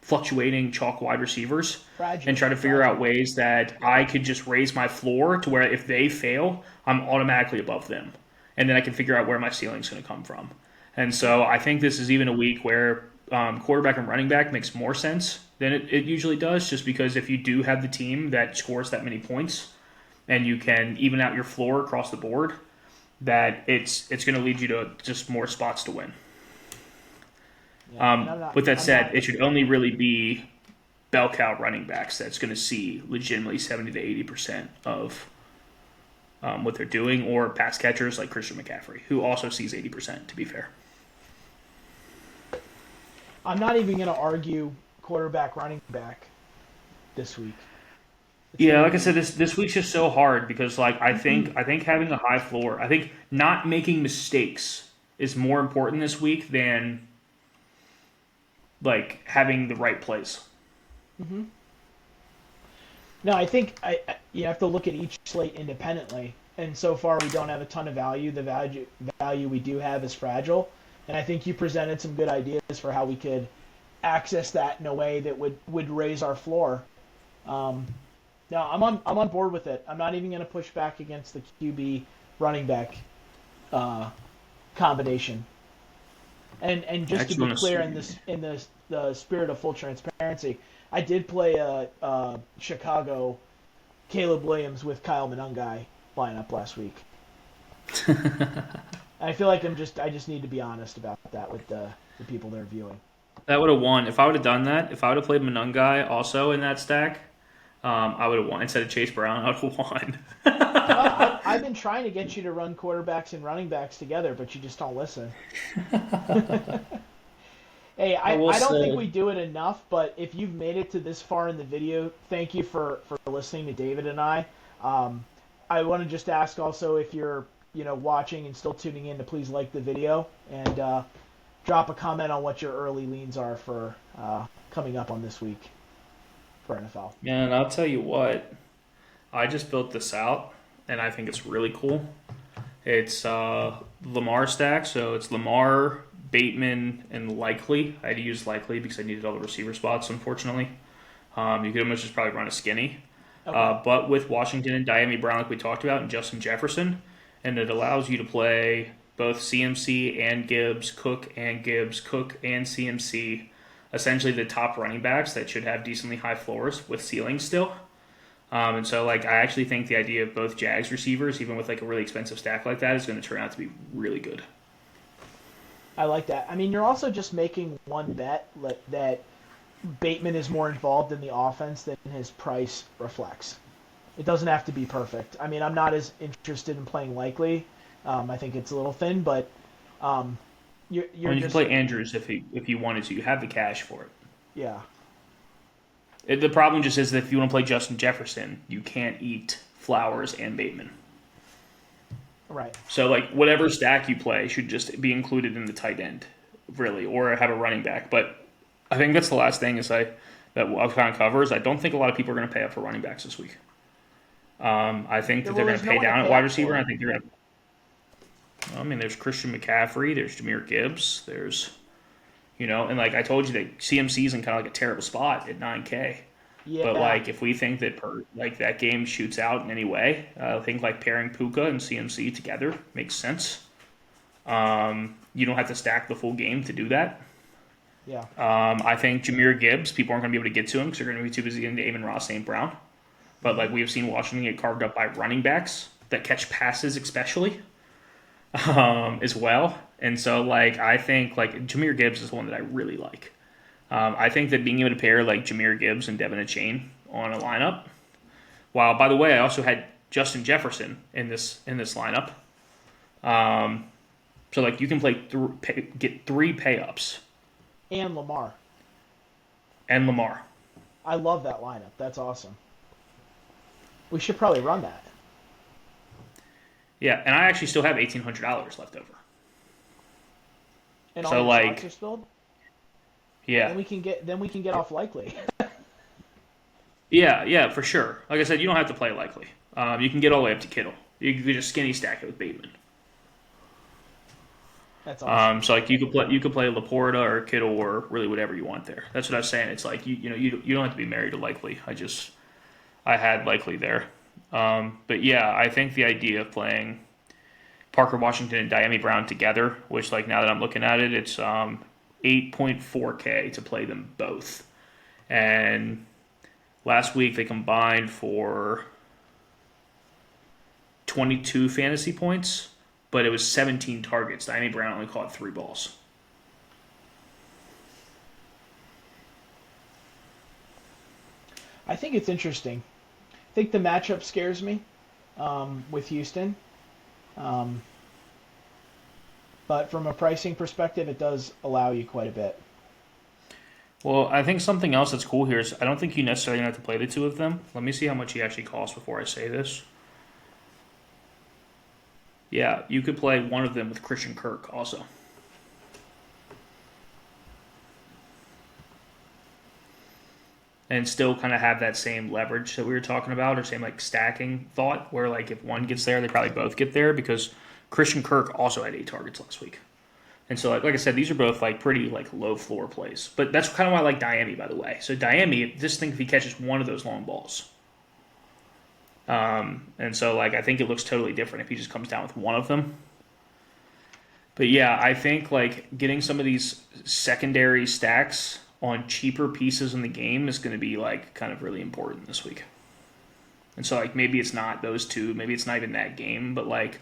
fluctuating chalk wide receivers and Fragile, try to figure out fragile. ways that I could just raise my floor to where if they fail, I'm automatically above them. And then I can figure out where my ceiling's going to come from. And so I think this is even a week where quarterback and running back makes more sense than it usually does, just because if you do have the team that scores that many points and you can even out your floor across the board, that it's going to lead you to just more spots to win. Yeah, and I'm not. With that I'm said, not. it should only really be bell cow running backs that's going to see legitimately 70 to 80% of what they're doing, or pass catchers like Christian McCaffrey, who also sees 80%, to be fair. I'm not even gonna argue quarterback, running back this week. It's Yeah, gonna like I said, be. this week's just so hard because like I think having a high floor, I think not making mistakes is more important this week than like having the right plays. Hmm. No, I think you have to look at each slate independently. And so far, we don't have a ton of value. The value we do have is fragile. And I think you presented some good ideas for how we could access that in a way that would raise our floor. Um, no, I'm on board with it. I'm not even going to push back against the QB running back uh, combination. And I just to actually be want to clear, see. in this the spirit of full transparency, I did play a Chicago Caleb Williams with Kyle Monangai lineup last week. And I feel like I just need to be honest about that with the people that are viewing. That would have won. If I would have done that, if I would have played Monungai also in that stack, I would have won. Instead of Chase Brown, I would have won. Well, I've been trying to get you to run quarterbacks and running backs together, but you just don't listen. Hey, I will I don't think say, we do it enough, but if you've made it to this far in the video, thank you for listening to David and I. Um, I want to just ask also if you're watching and still tuning in to please like the video and drop a comment on what your early leans are for coming up on this week for NFL. Man, I'll tell you what. I just built this out, and I think it's really cool. It's Lamar stack, so it's Lamar, Bateman, and Likely. I had to use Likely because I needed all the receiver spots, unfortunately. You could almost just probably run a skinny. Okay. But with Washington and Diami Brown, like we talked about, and Justin Jefferson, and it allows you to play both CMC and Gibbs, Cook and Gibbs, Cook and CMC, essentially the top running backs that should have decently high floors with ceilings still. And so, like, I actually think the idea of both Jags receivers, even with like a really expensive stack like that, is going to turn out to be really good. I like that. I mean, you're also just making one bet that Bateman is more involved in the offense than his price reflects. It doesn't have to be perfect. I mean, I'm not as interested in playing Likely. I think it's a little thin, but you're You can just play Andrews if you wanted to. You have the cash for it. yeah. The problem just is that if you want to play Justin Jefferson, you can't eat Flowers and Bateman. Right. So, like, whatever stack you play should just be included in the tight end, really, or have a running back. But I think that's the last thing that I'll kind of cover is I don't think a lot of people are going to pay up for running backs this week. I think that they're going to pay down at wide receiver. And I think they're going to. I mean, there's Christian McCaffrey, there's Jahmyr Gibbs, there's, and like I told you that CMC's in kind of like a terrible spot at 9K. Yeah. But like if we think that that game shoots out in any way, I think like pairing Puka and CMC together makes sense. You don't have to stack the full game to do that. Yeah. I think Jahmyr Gibbs, people aren't going to be able to get to him because they're going to be too busy getting to Amon-Ra St. Brown. But like we have seen Washington get carved up by running backs that catch passes especially. As well. And so, like, I think, like, Jahmyr Gibbs is the one that I really like. I think that being able to pair, like, Jahmyr Gibbs and Devin Achane on a lineup. While, by the way, I also had Justin Jefferson in this lineup. So, like, you can get 3 pay-ups. And Lamar. And Lamar. I love that lineup. That's awesome. We should probably run that. Yeah, and I actually still have $1,800 left over. And so all like, spots are spilled? Yeah. Then we can get off Likely. Yeah, for sure. Like I said, you don't have to play Likely. You can get all the way up to Kittle. You can just skinny stack it with Bateman. That's awesome. So like you could play Laporta or Kittle or really whatever you want there. That's what I was saying. It's like you don't have to be married to Likely. I had Likely there. But yeah, I think the idea of playing Parker Washington and Diami Brown together, which like now that I'm looking at it, it's 8.4K to play them both. And last week they combined for 22 fantasy points, but it was 17 targets. Diami Brown only caught 3 balls. I think it's interesting. I think the matchup scares me with Houston. But from a pricing perspective, it does allow you quite a bit. Well, I think something else that's cool here is I don't think you necessarily have to play the two of them. Let me see how much he actually costs before I say this. Yeah, you could play one of them with Christian Kirk also. And still kind of have that same leverage that we were talking about, or same like stacking thought, where like if one gets there, they probably both get there because Christian Kirk also had 8 targets last week. And so, like I said, these are both like pretty like low floor plays. But that's kind of why I like Diami, by the way. So Diami, just think if he catches one of those long balls. And so like I think it looks totally different if he just comes down with one of them. But yeah, I think like getting some of these secondary stacks on cheaper pieces in the game is going to be like kind of really important this week. And so like maybe it's not those two, maybe it's not even that game, but like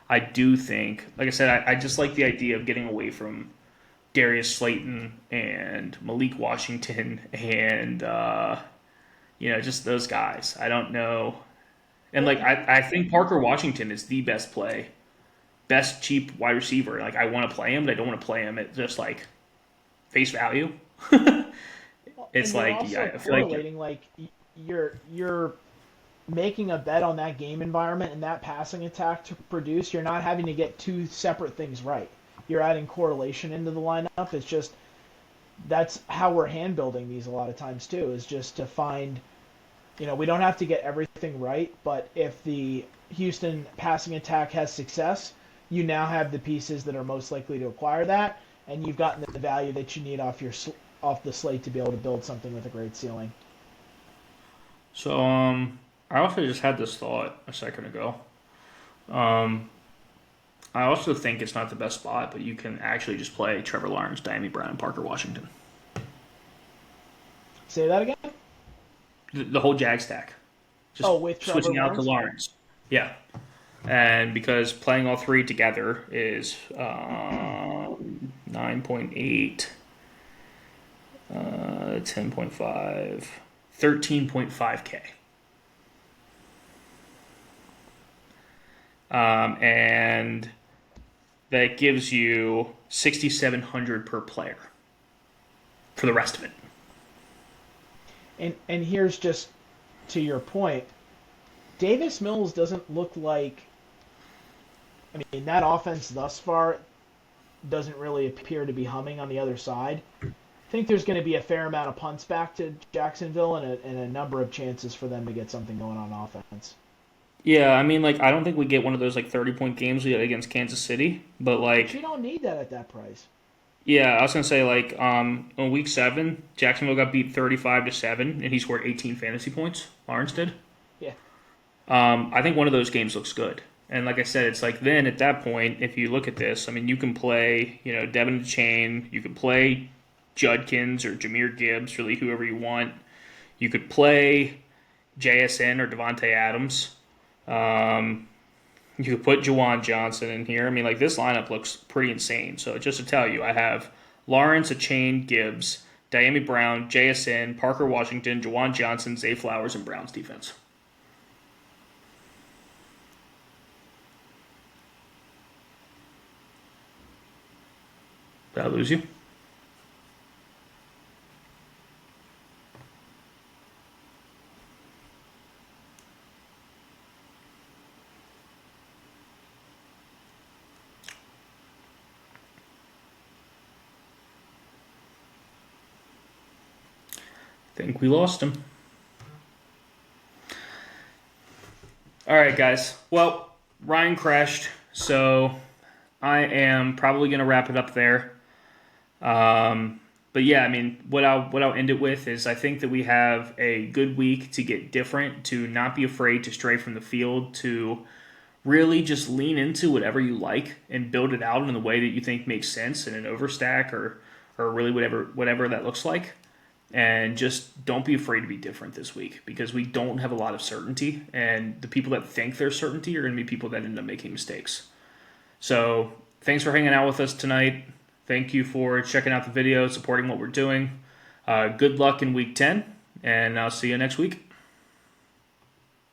I do think, like I said, I just like the idea of getting away from Darius Slayton and Malik Washington and just those guys. I don't know. And like I think Parker Washington is the best play, best cheap wide receiver. Like I want to play him, but I don't want to play him at just like face value. It's like, yeah, I feel like you're making a bet on that game environment and that passing attack to produce, you're not having to get two separate things right. You're adding correlation into the lineup. It's just that's how we're hand building these a lot of times too, is just to find, we don't have to get everything right, but if the Houston passing attack has success, you now have the pieces that are most likely to acquire that, and you've gotten the value that you need off the slate to be able to build something with a great ceiling. So, I also just had this thought a second ago. Um, I also think it's not the best spot, but you can actually just play Trevor Lawrence, Diami Brown, and Parker Washington. Say that again? The whole Jag stack. Just Oh, with Trevor switching out to Lawrence? Lawrence. Yeah. And because playing all three together is 9.8, 10.5, 13.5K. And that gives you 6,700 per player for the rest of it. And here's just to your point, Davis Mills doesn't look like. I mean, that offense thus far doesn't really appear to be humming on the other side. I think there's going to be a fair amount of punts back to Jacksonville and a number of chances for them to get something going on offense. Yeah, I mean, like, I don't think we get one of those, like, 30-point games we had against Kansas City, but, But like, you don't need that at that price. yeah, I was going to say, like, in week 7, Jacksonville got beat 35-7, and he scored 18 fantasy points. Lawrence did. Yeah. I think one of those games looks good. And like I said, it's like then at that point, if you look at this, I mean, you can play, Devin Chain, you can play Judkins or Jahmyr Gibbs, really whoever you want. You could play JSN or Devontae Adams. You could put Juwan Johnson in here. I mean, like, this lineup looks pretty insane. So just to tell you, I have Lawrence, Chain, Gibbs, Diami Brown, JSN, Parker Washington, Juwan Johnson, Zay Flowers, and Browns defense. Did I lose you? Think we lost him. All right, guys. Well, Ryan crashed, so I am probably going to wrap it up there. But yeah, I mean, what I'll end it with is I think that we have a good week to get different, to not be afraid to stray from the field, to really just lean into whatever you like and build it out in the way that you think makes sense in an overstack or really whatever that looks like. And just don't be afraid to be different this week because we don't have a lot of certainty, and the people that think there's certainty are going to be people that end up making mistakes. So thanks for hanging out with us tonight. Thank you for checking out the video, supporting what we're doing. Good luck in week 10, and I'll see you next week.